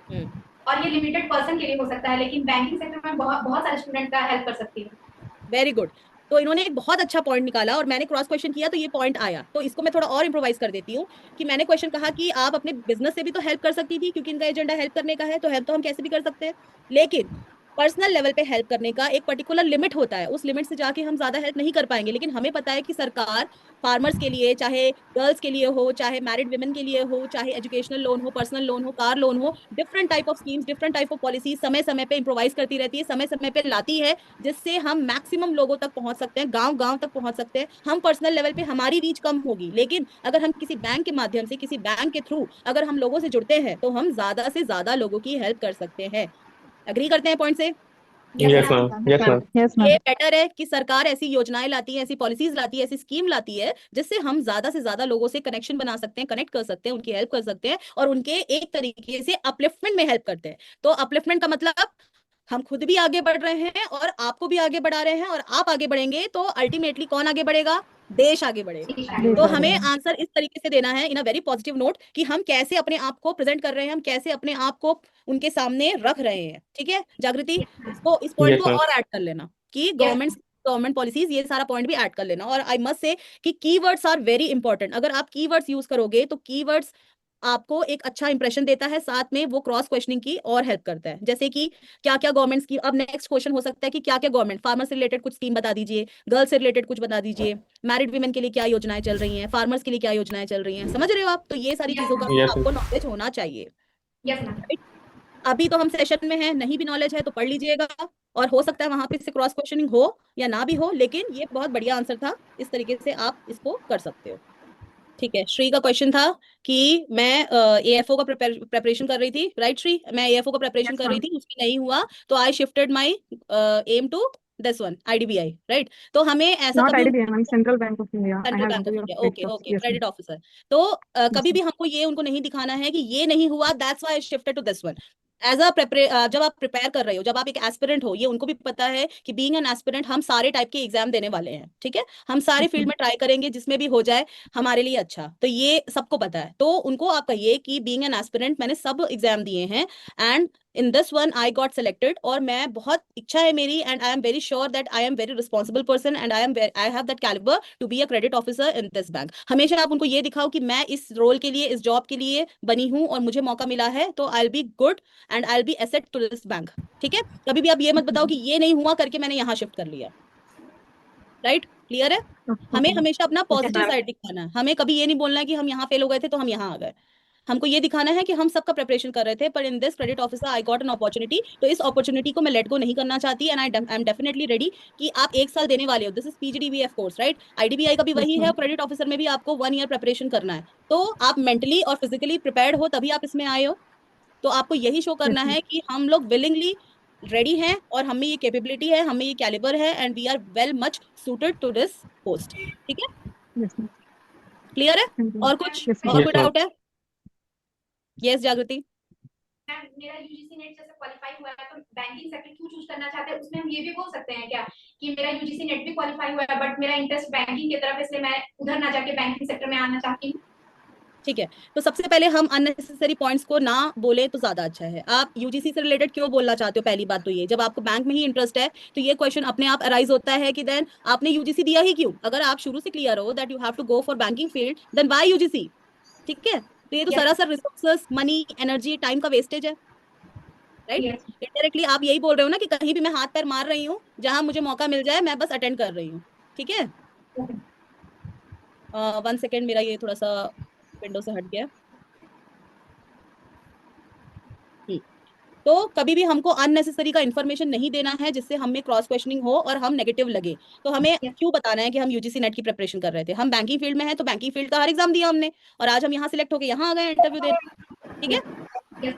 हम्म और ये लिमिटेड पर्सन के लिए हो सकता है, लेकिन बैंकिंग सेक्टर में बहुत बहुत सारे स्टूडेंट का हेल्प कर सकती हूँ। Very good. तो इन्होंने एक बहुत अच्छा पॉइंट निकाला और मैंने क्रॉस क्वेश्चन किया तो ये पॉइंट आया, तो इसको मैं थोड़ा और इंप्रोवाइज कर देती हूँ कि मैंने क्वेश्चन कहा कि आप अपने बिजनेस से भी तो हेल्प कर सकती थी, क्योंकि इनका एजेंडा हेल्प करने का है, तो हेल्प तो हम कैसे भी कर सकते हैं। लेकिन पर्सनल लेवल पे हेल्प करने का एक पर्टिकुलर लिमिट होता है, उस लिमिट से जाके हम ज्यादा हेल्प नहीं कर पाएंगे। लेकिन हमें पता है कि सरकार फार्मर्स के लिए, चाहे गर्ल्स के लिए हो, चाहे मैरिड वुमेन के लिए हो, चाहे एजुकेशनल लोन हो, पर्सनल लोन हो, कार लोन हो, different type of schemes, different type of policies समय समय पे इंप्रोवाइज करती रहती है, समय समय पे लाती है, जिससे हम मैक्सिमम लोगों तक पहुंच सकते हैं, गांव गांव तक पहुंच सकते हैं। हम पर्सनल लेवल पे हमारी रीच कम होगी, लेकिन अगर हम किसी बैंक के माध्यम से, किसी बैंक के थ्रू अगर हम लोगों से जुड़ते हैं तो हम ज्यादा से ज्यादा लोगों की हेल्प कर सकते हैं। अग्री करते हैं पॉइंट से। Yes yes ma'am. Ma'am. Yes ma'am. Yes, ma'am. ये बेटर है कि सरकार ऐसी योजनाएं लाती है, ऐसी पॉलिसीज लाती है, ऐसी स्कीम लाती है, जिससे हम ज्यादा से ज्यादा लोगों से कनेक्शन बना सकते हैं, कनेक्ट कर सकते हैं, उनकी हेल्प कर सकते हैं और उनके एक तरीके से अपलिफ्टमेंट में हेल्प करते हैं। तो अपलिफ्टमेंट का मतलब हम खुद भी आगे बढ़ रहे हैं और आपको भी आगे बढ़ा रहे हैं, और आप आगे बढ़ेंगे तो अल्टीमेटली कौन आगे बढ़ेगा, देश आगे बढ़ेगा। देश तो आगे हमें बढ़ेगा। आंसर इस तरीके से देना है इन अ वेरी पॉजिटिव नोट कि हम कैसे अपने आप को प्रेजेंट कर रहे हैं, हम कैसे अपने आप को उनके सामने रख रहे हैं। ठीक है जागृति, इसको, इस पॉइंट यस को मैम। और ऐड कर लेना कि यस गवर्नमेंट पॉलिसीज, ये सारा पॉइंट भी ऐड कर लेना। और आई मस्ट से कि कीवर्ड्स आर वेरी इंपॉर्टेंट। अगर आप कीवर्ड्स यूज करोगे तो कीवर्ड्स आपको एक अच्छा इंप्रेशन देता है, साथ में वो क्रॉस क्वेश्चनिंग की और हेल्प करता है। जैसे कि क्या क्या गवर्नमेंट स्कीम, अब नेक्स्ट क्वेश्चन हो सकता है कि क्या क्या गवर्नमेंट, फार्मर से रिलेटेड कुछ स्कीम बता दीजिए, गर्ल्स से रिलेटेड कुछ बता दीजिए, मैरिड वीमेन के लिए क्या योजनाएं चल रही हैं, फार्मर्स के लिए क्या योजनाएं चल रही हैं, समझ रहे हो आप। तो ये सारी चीजों का भी यस आपको नॉलेज होना चाहिए। Yes ma'am. Right? अभी तो हम सेशन में हैं, नहीं भी नॉलेज है तो पढ़ लीजिएगा, और हो सकता है वहां पे से क्रॉस क्वेश्चनिंग हो या ना भी हो, लेकिन ये बहुत बढ़िया आंसर था, इस तरीके से आप इसको कर सकते हो। ठीक है, श्री का क्वेश्चन था कि मैं एएफओ का प्रेपरेशन कर रही थी, राइट श्री, मैं एएफओ का प्रेपरेशन यस कर रही मैम। थी, उसमें नहीं हुआ तो I shifted my am to this one, IDBI, right. तो हमें ऐसा नॉट कभी, IDBI ma'am, central bank of India. I central have bank of degree of India, credit okay of. Okay, yes ma'am. Credit officer. तो yes कभी ma'am. भी हमको ये उनको नहीं दिखाना है कि ये नहीं हुआ, that's why I shifted to this one. As a जब आप प्रिपेयर कर रहे हो, जब आप एक एस्पिरेंट हो, ये उनको भी पता है कि बीइंग एन एस्पिरेंट हम सारे टाइप के एग्जाम देने वाले हैं, ठीक है, हम सारे फील्ड में ट्राई करेंगे, जिसमें भी हो जाए हमारे लिए अच्छा। तो ये सबको पता है, तो उनको आप कहिए कि बीइंग एन एस्पिरेंट मैंने सब एग्जाम दिए हैं, and in this one I got selected, और मैं बहुत इच्छा है मेरी, and I am very sure that I am very responsible person, and I have that calibre to be a credit officer in this bank. हमेशा आप उनको ये दिखाओ कि मैं इस रोल के लिए, इस जॉब के लिए बनी हूं और मुझे मौका मिला है, तो I will be good and I will be asset to this bank. ठीक है, कभी भी आप ये मत बताओ कि ये नहीं हुआ करके मैंने यहाँ शिफ्ट कर लिया। राइट, क्लियर है। हमें हमेशा अपना पॉजिटिव साइड दिखाना है, हमें कभी ये नहीं बोलना है कि हम यहाँ फेल हो गए थे तो हम यहाँ आ गए। हमको ये दिखाना है कि हम सबका प्रिपरेशन कर रहे थे, पर in this credit officer I got an opportunity, तो इस अपॉर्चुनिटी को मैं लेट गो नहीं करना चाहती, and I am definitely ready कि आप एक साल देने वाले हो, this is PGDBF course, right. IDBI का भी वही है, और क्रेडिट ऑफिसर में भी आपको 1 ईयर प्रिपरेशन करना है, तो आप मेंटली और फिजिकली प्रिपेयर्ड हो तभी आप इसमें आए हो। तो आपको यही शो करना है कि हम लोग विलिंगली रेडी हैं, और हमें ये कैपेबिलिटी है, हमें ये कैलिबर है, and we are well much suited to this post. ठीक है, यस मैम। क्लियर है? और कुछ Yes, और Yes, कोई ma'am. डाउट है? यस जागृति। मैम मेरा यूजीसी नेट जैसे क्वालिफाई हुआ है तो बैंकिंग सेक्टर क्यों चूज करना चाहते हैं, उसमें हम ये भी बोल सकते हैं क्या कि मेरा यूजीसी नेट भी क्वालिफाई हुआ है बट मेरा इंटरेस्ट बैंकिंग की तरफ, इसलिए मैं उधर ना जाके बैंकिंग सेक्टर में आना चाहती हूँ? ठीक है, तो सबसे पहले हम अननेसेसरी पॉइंट्स को ना बोले तो ज्यादा अच्छा है। आप यूजीसी से रिलेटेड क्यों बोलना चाहते हो? पहली बात तो ये, जब आपको बैंक में ही इंटरेस्ट है तो ये क्वेश्चन अपने आप अराइज होता है कि देन आपने यूजीसी दिया ही क्यों? अगर आप शुरू से क्लियर हो that you have to go for banking field, then why UGC? ठीक है, तो ये तो Yes. सरासर रिसोर्सेस, मनी, एनर्जी, टाइम का वेस्टेज है, राइट? Yes. इनडायरेक्टली आप यही बोल रहे हो ना कि कहीं भी मैं हाथ पैर मार रही हूँ, जहां मुझे मौका मिल जाए मैं बस अटेंड कर रही हूँ। ठीक है, 1 सेकेंड, मेरा ये थोड़ा सा विंडो से हट गया। हम्म, तो कभी भी हमको अननेसेसरी का इन्फॉर्मेशन नहीं देना है जिससे हमें क्रॉस क्वेश्चनिंग हो और हम नेगेटिव लगे। तो हमें Yes. क्यों बताना है कि हम यूजीसी नेट की प्रिपरेशन कर रहे थे? हम बैंकिंग फील्ड में हैं तो बैंकिंग फील्ड का हर एग्जाम दिया हमने, और आज हम यहाँ सिलेक्ट होके यहाँ आ गए इंटरव्यू देने। ठीक है, Yes.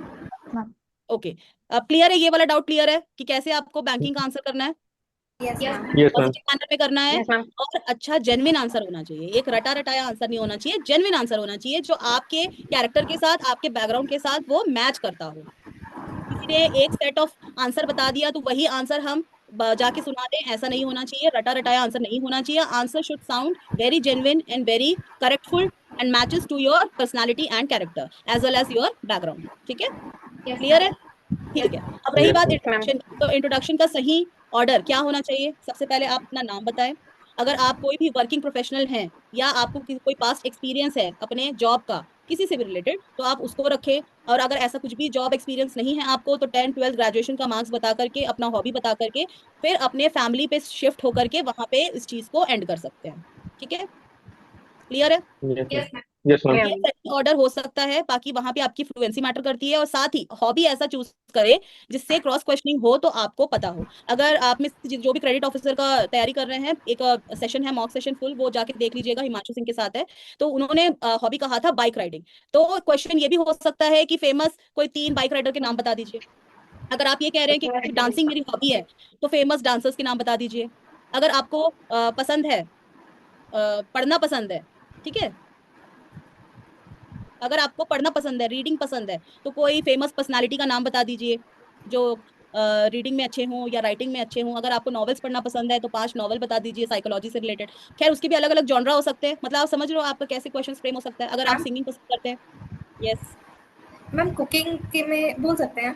ma'am. ओके। अब क्लियर है, ये वाला डाउट क्लियर है कि कैसे आपको बैंकिंग का आंसर करना है? Yes. Yes. Yes, ma'am. Positive manner में करना है, और अच्छा जेन्युइन आंसर होना चाहिए। एक रटा रटाया आंसर नहीं होना चाहिए, जेन्युइन आंसर होना चाहिए जो आपके कैरेक्टर के साथ, आपके बैकग्राउंड के साथ वो मैच करता हो। किसी ने एक सेट ऑफ आंसर बता दिया तो वही आंसर हम जाके सुना दें, ऐसा नहीं होना चाहिए। रटा रटाया आंसर नहीं होना चाहिए। Answer should sound very genuine and very correctful and matches to your personality and character as well as your background. ठीक है, Yes. क्लियर है? ठीक है, अब रही Yes, बात ma'am. इंट्रोडक्शन की, तो इंट्रोडक्शन का सही ऑर्डर क्या होना चाहिए? सबसे पहले आप अपना नाम बताएं। अगर आप कोई भी वर्किंग प्रोफेशनल हैं या आपको कोई पास्ट एक्सपीरियंस है अपने जॉब का किसी से भी रिलेटेड, तो आप उसको रखें। और अगर ऐसा कुछ भी जॉब एक्सपीरियंस नहीं है आपको, तो 10th 12th ग्रेजुएशन का मार्क्स बता करके, अपना हॉबी बता करके, फिर अपने फैमिली पे शिफ्ट होकर के वहां पे इस चीज को एंड कर सकते हैं। ठीक है, क्लियर है? Yes, ma'am. Yes, ma'am. Yes, ma'am. ये सही ऑर्डर हो सकता है, बाकी वहां पे आपकी फ्लुएंसी मैटर करती है। और साथ ही हॉबी ऐसा चूज करें जिससे क्रॉस क्वेश्चनिंग हो तो आपको पता हो। अगर आप में से जो भी क्रेडिट ऑफिसर का तैयारी कर रहे हैं, एक सेशन है मॉक सेशन फुल, वो जाके देख लीजिएगा, हिमांशु सिंह के साथ है। तो उन्होंने हॉबी कहा था बाइक राइडिंग। तो क्वेश्चन ये भी हो सकता है कि फेमस कोई 3 बाइक राइडर के नाम बता दीजिए। अगर आप ये कह रहे हैं कि डांसिंग मेरी हॉबी है, तो फेमस डांसर्स के नाम बता दीजिए। अगर आपको पसंद है, पढ़ना पसंद है, ठीक है, अगर आपको पढ़ना पसंद है, रीडिंग पसंद है, तो कोई फेमस पर्सनालिटी का नाम बता दीजिए जो रीडिंग में अच्छे हों या राइटिंग में अच्छे हों। अगर आपको नॉवेल्स पढ़ना पसंद है तो 5 नॉवल बता दीजिए साइकोलॉजी से रिलेटेड। खैर उसके भी अलग अलग जॉनरा हो सकते हैं, मतलब आप समझ रहे हो आपका कैसे क्वेश्चन फ्रेम हो सकता है। अगर आप सिंगिंग पसंद करते हैं, यस, मैम कुकिंग के में बोल सकते हैं?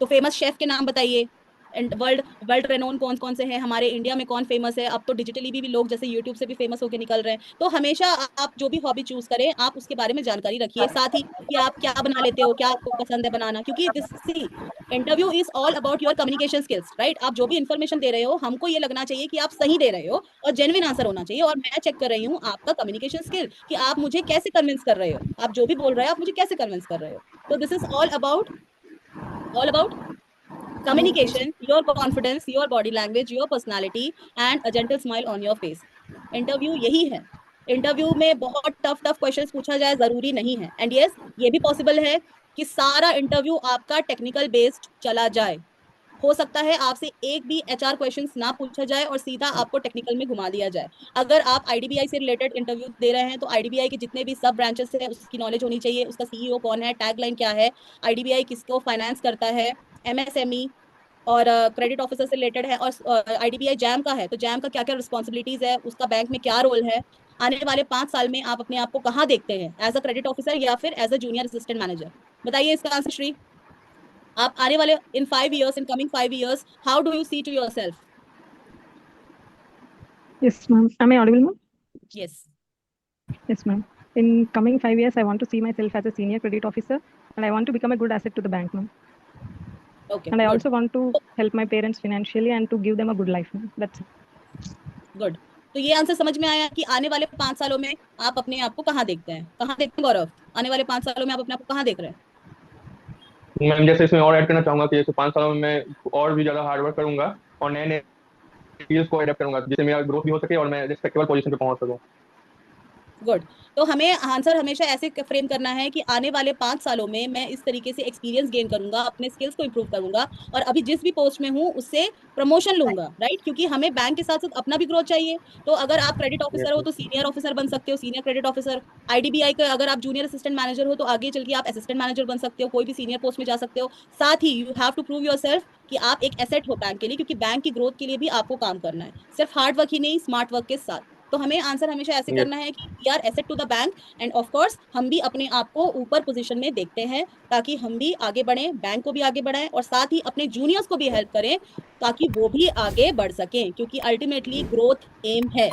तो फेमस शेफ के नाम बताइए। एंड वर्ल्ड वर्ल्ड रेनोन कौन कौन से हैं, हमारे इंडिया में कौन फेमस है। अब तो डिजिटली भी लोग जैसे यूट्यूब से भी फेमस होके निकल रहे हैं। तो हमेशा आप जो भी हॉबी चूज करें, आप उसके बारे में जानकारी रखिए। साथ ही कि आप क्या बना लेते हो, क्या आपको पसंद है बनाना, क्योंकि this see interview is all about your communication skills, right? आप जो भी इन्फॉर्मेशन दे रहे हो, हमको ये लगना चाहिए कि आप सही दे रहे हो और जेन्युइन आंसर होना चाहिए। और मैं चेक कर रही हूँ आपका कम्युनिकेशन स्किल कि आप मुझे कैसे कन्विंस कर रहे हो, आप जो भी बोल रहे हो आप मुझे कैसे कन्विंस कर रहे हो। तो this is all about communication, your confidence, your body language, your personality and a gentle smile on your face. Interview यही है। इंटरव्यू में बहुत टफ टफ क्वेश्चंस पूछा जाए जरूरी नहीं है। एंड यस, ये भी पॉसिबल है कि सारा इंटरव्यू आपका टेक्निकल बेस्ड चला जाए। हो सकता है आपसे एक भी एचआर क्वेश्चंस ना पूछा जाए और सीधा आपको टेक्निकल में घुमा दिया जाए। अगर आप आईडीबीआई से रिलेटेड इंटरव्यू दे रहे हैं तो आईडीबीआई के जितने भी सब ब्रांचेस हैं उसकी नॉलेज होनी चाहिए। उसका सीईओ कौन है, टैगलाइन क्या है, आईडीबीआई किसको फाइनेंस करता है, एमएसएमई और क्रेडिट ऑफिसर से रिलेटेड है। और आईडीबीआई जैम का है तो जैम का क्या क्या रिस्पॉन्सिबिलिटीज है, उसका बैंक में क्या रोल है। आने वाले 5 साल में आप अपने आप को कहाँ देखते हैं, एज अ क्रेडिट ऑफिसर या फिर as a junior assistant manager? बताइए इसका आंसर श्री। आप आने वाले in 5 years, in coming 5 years, how do you see to yourself? Yes, ma'am. Am I audible, ma'am? Yes, Yes, ma'am. In coming 5 years, I want to see myself as a senior credit officer, and I want to become a good asset to the bank, ma'am. Okay, And I good also want to help my parents financially and to give them a good life, ma'am. That's it. Good. तो ये answer समझ में आया कि आने वाले 5 सालों में आप अपने आप को कहाँ देखते हैं? कहाँ देखते हैं गौरव? आने वाले 5 सालों में आप अपने आप को कहाँ देख रहे हैं? मैम जैसे इसमें और ऐड करना चाहूंगा कि जैसे 5 सालों में मैं और भी ज्यादा हार्ड वर्क करूंगा और नए नए स्किल्स को एडेप्ट करूंगा जिससे मेरा ग्रोथ भी हो सके और मैं रिस्पेक्टेबल पोजीशन पे पहुंच सकूं। गुड। तो हमें आंसर हमेशा ऐसे फ्रेम करना है कि आने वाले 5 सालों में मैं इस तरीके से एक्सपीरियंस गेन करूंगा, अपने स्किल्स को इंप्रूव करूंगा और अभी जिस भी पोस्ट में हूँ उससे प्रमोशन लूंगा, राइट? क्योंकि हमें बैंक के साथ साथ अपना भी ग्रोथ चाहिए। तो अगर आप क्रेडिट ऑफिसर हो तो सीनियर ऑफिसर बन सकते हो, सीनियर क्रेडिट ऑफिसर। आईडीबीआई का अगर आप जूनियर असिस्टेंट मैनेजर हो तो आगे चल के आप असिस्टेंट मैनेजर बन सकते हो, कोई भी सीनियर पोस्ट में जा सकते हो। साथ ही you have to prove yourself कि आप एक एसेट हो बैंक के लिए, क्योंकि बैंक की ग्रोथ के लिए भी आपको काम करना है, सिर्फ हार्ड वर्क ही नहीं, स्मार्ट वर्क के साथ। तो हमें आंसर हमेशा ऐसे Yes. करना है कि we are asset to the bank and of course हम भी अपने आप को ऊपर पोजीशन में देखते हैं ताकि हम भी आगे बढ़ें, बैंक को भी आगे बढ़ाएं और साथ ही अपने जूनियर्स को भी हेल्प करें ताकि वो भी आगे बढ़ सकें, क्योंकि अल्टीमेटली ग्रोथ एम है,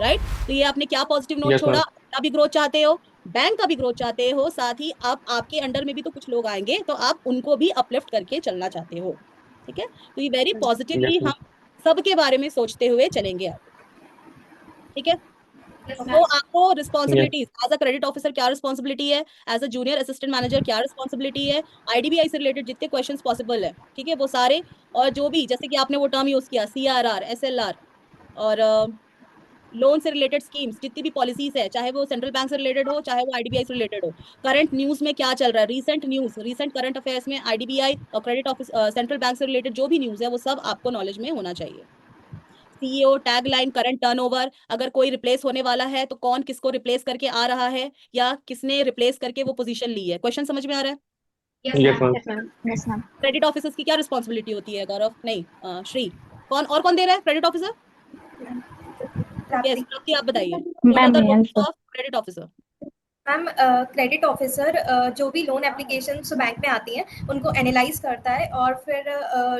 राइट? तो ये आपने क्या पॉजिटिव नोट Yes, छोड़ा, ma'am. अपना भी ग्रोथ चाहते हो, बैंक का भी ग्रोथ चाहते हो, साथ ही आप आपके अंडर में भी तो कुछ लोग आएंगे तो आप उनको भी अपलिफ्ट करके चलना चाहते हो, ठीक है? तो ये वेरी पॉजिटिवली Yes, ma'am. हम सबके बारे में सोचते हुए चलेंगे आगे, ठीक है? Yes, तो ma'am. आपको Yes. Responsibilities as a credit officer क्या रिस्पॉन्सिबिलिटी है, as a junior assistant manager क्या रिस्पॉन्सिबिलिटी है, आईडीबीआई से रिलेटेड जितने क्वेश्चंस पॉसिबल है, ठीक है, वो सारे। और जो भी जैसे कि आपने वो टर्म यूज किया सीआरआर, एसएलआर और लोन से रिलेटेड स्कीम्स, जितनी भी पॉलिसीज है, चाहे वो सेंट्रल बैंक से रिलेटेड हो चाहे वो आईडीबीआई से रिलेटेड हो, करंट न्यूज में क्या चल रहा है, recent news, recent current affairs में आईडीबीआई और क्रेडिट ऑफिस सेंट्रल बैंक से रिलेटेड जो भी न्यूज है वो सब आपको नॉलेज में होना चाहिए। सीईओ, टैगलाइन, करंट टर्नओवर, अगर कोई रिप्लेस होने वाला है तो कौन किसको रिप्लेस करके आ रहा है या किसने रिप्लेस करके वो पोजीशन ली है। क्वेश्चन समझ में आ रहा है? Yes, Yes, ma'am. ma'am. Yes ma'am. Yes ma'am. Credit officers की क्या रिस्पॉन्सिबिलिटी होती है गौरव? नहीं श्री, कौन और कौन दे रहा है क्रेडिट ऑफिसर? यस, प्राप्ति। प्राप्ति आप बताइए, what are ma'am the main roles answer. Of credit officer? Ma'am credit officer जो भी लोन एप्लीकेशंस बैंक में आती हैं उनको एनालाइज करता है और फिर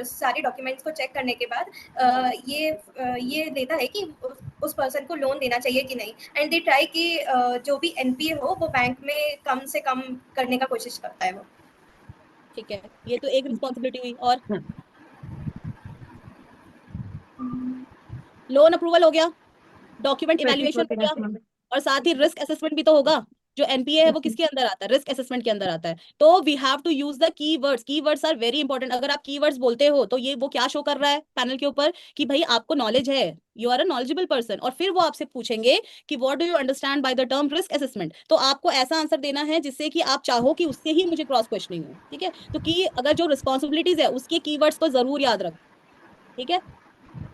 सारे डॉक्यूमेंट्स को चेक करने के बाद ये देता है कि उस पर्सन को लोन देना चाहिए कि नहीं, एंड दे ट्राई कि जो भी एनपीए हो वो बैंक में कम से कम करने का कोशिश करता है वो। ठीक है, ये तो एक रिस्पॉन्सिबिलिटी हुई। और लोन अप्रूवल हो गया, डॉक्यूमेंट इवैल्यूएशन हो गया, और साथ ही रिस्क असेसमेंट भी तो होगा। जो एनपीए है वो किसके अंदर आता है? रिस्क असेसमेंट के अंदर आता है। तो we have to use the keywords, keywords are very important. अगर आप कीवर्ड्स बोलते हो तो ये वो क्या शो कर रहा है पैनल के ऊपर कि भाई आपको नॉलेज है, you are a knowledgeable person. और फिर वो आपसे पूछेंगे कि what do you understand by the term risk assessment, तो आपको ऐसा आंसर देना है जिससे कि आप चाहो कि उससे ही मुझे क्रॉस क्वेश्चनिंग हो, ठीक है? तो की अगर जो रिस्पॉन्सिबिलिटीज है उसके कीवर्ड्स को जरूर याद रख, ठीक है?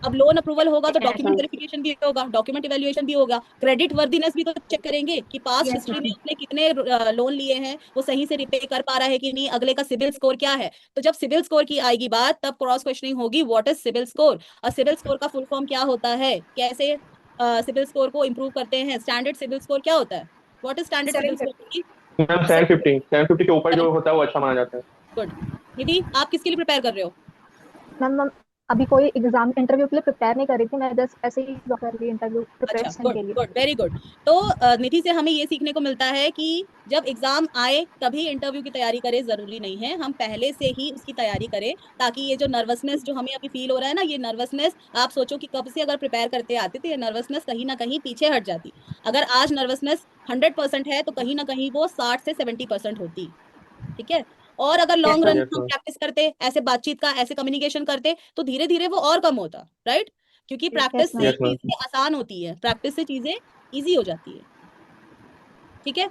अब लोन अप्रूवल होगा तो डॉक्यूमेंट वेरिफिकेशन भी होगा, डॉक्यूमेंट इवैल्यूएशन भी होगा, क्रेडिट वर्दीनेस भी तो चेक करेंगे कि पास्ट Yes, हिस्ट्री में ma'am. उसने कितने लोन लिए हैं, वो सही से रिपे कर पा रहा है कि नहीं, अगले का सिबिल स्कोर क्या है। तो जब सिबिल स्कोर की आएगी बात तब क्रॉस क्वेश्चनिंग होगी, व्हाट इज सिबिल स्कोर, और सिबिल स्कोर का फुल फॉर्म क्या होता है, कैसे सिबिल स्कोर को इंप्रूव करते हैं, स्टैंडर्ड सिबिल स्कोर क्या होता है, what is standard CIBIL score? 750। Ma'am 750 के ऊपर जो होता है वो अच्छा माना जाता है। गुड। निधि, आप किसके लिए प्रिपेयर कर रहे हो? मैम अभी कोई एग्जाम इंटरव्यू के लिए प्रिपेयर नहीं कर रही थी, मैं जस्ट ऐसे ही कर रही थी इंटरव्यू अच्छा, प्रिपरेशन गुड के लिए। Good, very good. तो निधि से हमें ये सीखने को मिलता है कि जब एग्जाम आए तभी इंटरव्यू की तैयारी करें, जरूरी नहीं है हम पहले से ही उसकी तैयारी करें, ताकि ये जो नर्वसनेस जो हमें अभी फील हो रहा है ना, ये नर्वसनेस आप सोचो कि कब से अगर प्रिपेयर करते आते तो ये नर्वसनेस कहीं ना कहीं पीछे हट जाती। अगर आज नर्वसनेस 100% है तो कहीं ना कहीं वो 60 से 70% होती, ठीक है? और अगर yes long run ma'am. Yes हम मैम। प्रैक्टिस करते, ऐसे बातचीत का, ऐसे कम्युनिकेशन करते, तो धीरे धीरे वो और कम होता, राइट? क्योंकि यस प्रैक्टिस से मैम। Yes ma'am. चीजें आसान होती है, प्रैक्टिस से चीजें इजी हो जाती है, ठीक है?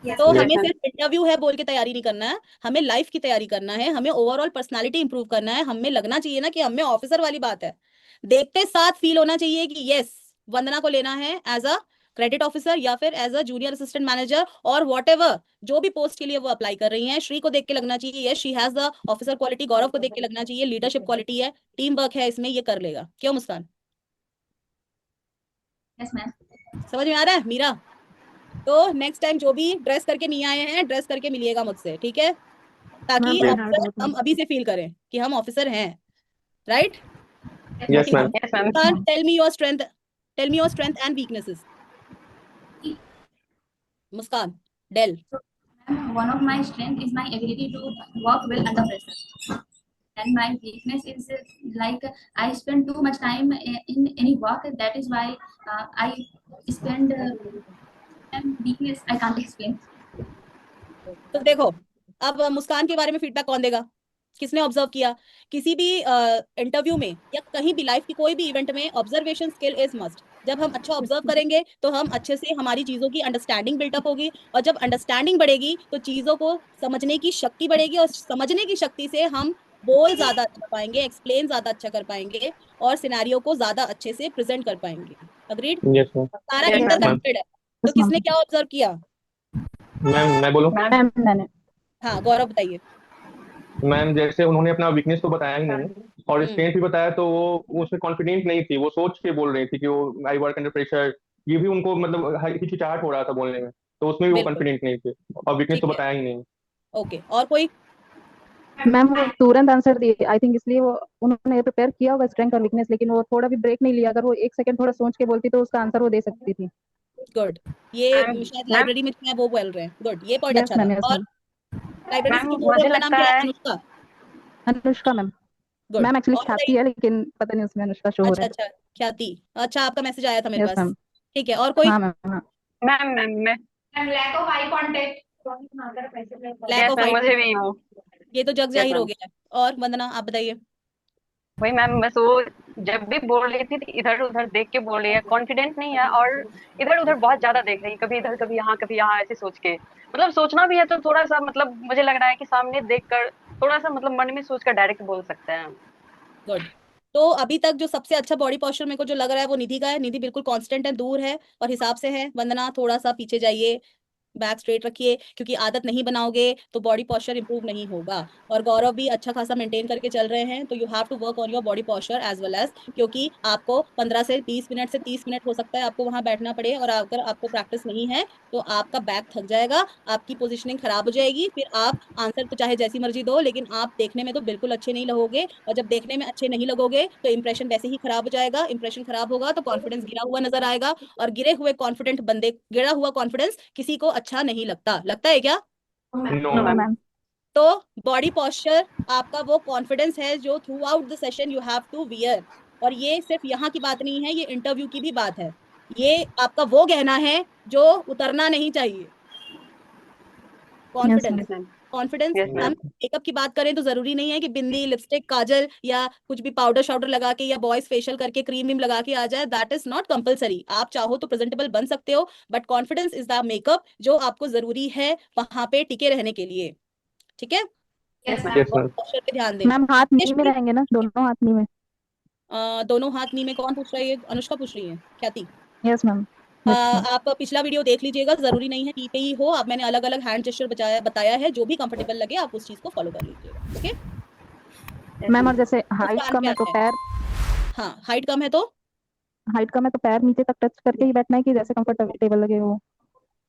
यस तो मैम। हमें सिर्फ इंटरव्यू है बोल के तैयारी नहीं करना है, हमें लाइफ की तैयारी करना है, हमें ओवरऑल पर्सनालिटी इंप्रूव करना है, हमें लगना चाहिए ना कि हमें ऑफिसर वाली बात है, देखते साथ फील होना चाहिए कि यस, वंदना को लेना है एज अ क्रेडिट ऑफिसर या फिर as a junior assistant manager और वॉट एवर जो भी पोस्ट के लिए वो अप्लाई कर रही हैं। श्री को देख के लगना चाहिए yes she has the officer quality, Gaurav को देख के लगना चाहिए लीडरशिप क्वालिटी है, टीम वर्क है इसमें, ये कर लेगा। क्यों मुस्कान, Yes, ma'am. समझ में आ रहा है मीरा? तो नेक्स्ट टाइम जो भी ड्रेस करके नहीं आए हैं, ड्रेस करके मिलिएगा मुझसे, ठीक है? ताकि ma'am I have officer doubt हम मैम। अभी से फील करें कि हम ऑफिसर हैं, राइट? Yes, यस ठीक है, ma'am. Yes ma'am. Muskan tell me your strength, tell me your strength and weaknesses. Muskan, डेल। ma'am. One of my strength is my ability to work well under pressure. And my weakness is like I spend too much time in any work. That is why I spend. And weakness I can't explain. तो देखो, अब मुस्कान के बारे में feedback कौन देगा? किसने observe किया? किसी भी इंटरव्यू में या कहीं भी लाइफ की कोई भी इवेंट में ऑब्जर्वेशन स्किल इज मस्ट। जब हम अच्छा ऑब्जर्व करेंगे तो हम अच्छे से हमारी चीजों की अंडरस्टैंडिंग बिल्टअप होगी, और जब अंडरस्टैंडिंग बढ़ेगी तो चीजों को समझने की शक्ति बढ़ेगी, और समझने की शक्ति से हम बोल ज्यादा अच्छा पाएंगे, एक्सप्लेन ज्यादा अच्छा कर पाएंगे, और सिनेरियो को ज्यादा अच्छे से प्रेजेंट कर पाएंगे। अग्रीड? Yes ma'am. सारा Yes, यस मैम। इंटरकनेक्टेड है। तो यस मैम। किसने क्या ऑब्जर्व किया? मैम मैं बोलूँ? मैम मैम मैंने हाँ गौरव बताइए। मैम जैसे उन्होंने अपना वीकनेस तो बताया ही नहीं, और हम्म, स्ट्रेंथ भी बताया, तो वो उसमें कॉन्फिडेंट नहीं थी, वो सोच के बोल रही थी कि वो आई वर्क अंडर प्रेशर। ये भी उनको मतलब हिचकिचाहट हो रहा था बोलने में, तो उसमें भी वो बिल्कुल। कॉन्फिडेंट नहीं थे, और वीकनेस ठीक तो है, बताया ही नहीं। ओके। और कोई? मैम वो तुरंत आंसर दिए, आई थिंक इसलिए वो उन्होंने प्रिपेयर किया होगा स्ट्रेंथ और वीकनेस, लेकिन वो थोड़ा भी ब्रेक नहीं लिया। अगर वो एक सेकंड थोड़ा सोच के बोलती तो उसका आंसर वो दे सकती थी। गुड। ये मैम शायद मैम लाइब्रेरी में जो है वो बोल रहे हैं। गुड, ये पॉइंट यस अच्छा था। मैम, यस और मैम। लाइब्रेरी से मैम जो बोल रहे हैं मुझे उनका नाम लगता क्या है? है Anushka? Anushka ma'am. Good. Ma'am actually और ख्याति बताइए। है, लेकिन पता नहीं उसमें अनुष्का शो हो अच्छा रहा अच्छा, ख्याति। अच्छा, आपका मैसेज आया था मेरे है। यस पास। मैम। ठीक है, और कोई? हाँ मैम, हाँ। मैम मैम मैं And lack of eye contact. Lack yes of ma'am I मुझे भी कांटेक्ट, वो ये तो जग यस जाहिर हो मैम गया है। और वंदना आप बताइए। वही मैम, बस वो जब भी बोल रही थी इधर उधर देख के बोल रही है, कॉन्फिडेंट नहीं है, और इधर उधर बहुत ज्यादा देख रही है, कभी इधर कभी यहाँ ऐसे सोच के। मतलब सोचना भी है तो थोड़ा सा, मतलब मुझे लग रहा है कि सामने देख कर थोड़ा सा, मतलब मन में सोच कर डायरेक्ट बोल सकते हैं। गुड। तो अभी तक जो सबसे अच्छा बॉडी पोस्चर मेरे को जो लग रहा है वो निधि का है। निधि बिल्कुल कांस्टेंट है, दूर है और हिसाब से है। वंदना थोड़ा सा पीछे जाइए, बैक स्ट्रेट रखिए, क्योंकि आदत नहीं बनाओगे तो बॉडी पोस्चर इंप्रूव नहीं होगा। और गौरव भी अच्छा खासा मेंटेन करके चल रहे हैं, तो you have to work on your body posture as well as, क्योंकि आपको 15 से 20 मिनट से 30 मिनट हो सकता है आपको वहां बैठना पड़े, और अगर आपको प्रैक्टिस नहीं है तो आपका बैक थक जाएगा, आपकी पोजिशनिंग खराब हो जाएगी, फिर आप आंसर तो चाहे जैसी मर्जी दो, लेकिन आप देखने में तो बिल्कुल अच्छे नहीं लगोगे, और जब देखने में अच्छे नहीं लगोगे तो इंप्रेशन वैसे ही खराब हो जाएगा। इंप्रेशन खराब होगा तो कॉन्फिडेंस गिरा हुआ नजर आएगा, और गिरा हुआ कॉन्फिडेंस किसी को अच्छा नहीं लगता। लगता है क्या? No no no ma'am. Ma'am. Ma'am. तो बॉडी पोस्चर आपका वो कॉन्फिडेंस है जो throughout the session you have to wear. और ये सिर्फ यहाँ की बात नहीं है, ये इंटरव्यू की भी बात है। ये आपका वो गहना है जो उतरना नहीं चाहिए। Yes confidence. Ma'am. Yes ma'am. Confidence. Yes हम मैम। मेकअप की बात करें तो जरूरी नहीं है कि बिंदी, लिपस्टिक, काजल या कुछ भी पाउडर शाउडर लगा के या बॉयज फेशियल करके क्रीम व्रीम लगा के आ जाए। That is not compulsory. आप चाहो तो प्रेजेंटेबल बन सकते हो, but confidence is the makeup जो आपको जरूरी है वहां पे टिके रहने के लिए। ठीक है? Yes, yes ma'am. ma'am. Yes और मैम। posture पे ध्यान दें। मैम हाथ नी में यशप्रीत, रहेंगे ना, दोनों हाथ नी में। दोनों हाथ नी में कौन पूछ रही है? अनुष्का पूछ रही है? ख्याति? Yes ma'am. Yes ma'am. आप पिछला वीडियो देख लीजिएगा, जरूरी नहीं है नी पे ही हो। आप, मैंने अलग अलग हैंड जेस्चर बताया है, जो भी कंफर्टेबल लगे आप उस चीज को फॉलो कर लीजिएगा। ओके? यस मैम और मैम। जैसे हाइट मुस्कान कम क्या है तो है? पैर, हाँ, हाइट कम है तो हाइट कम है तो पैर नीचे तक टच करके ही बैठना है, कि जैसे कंफर्टेबल लगे वो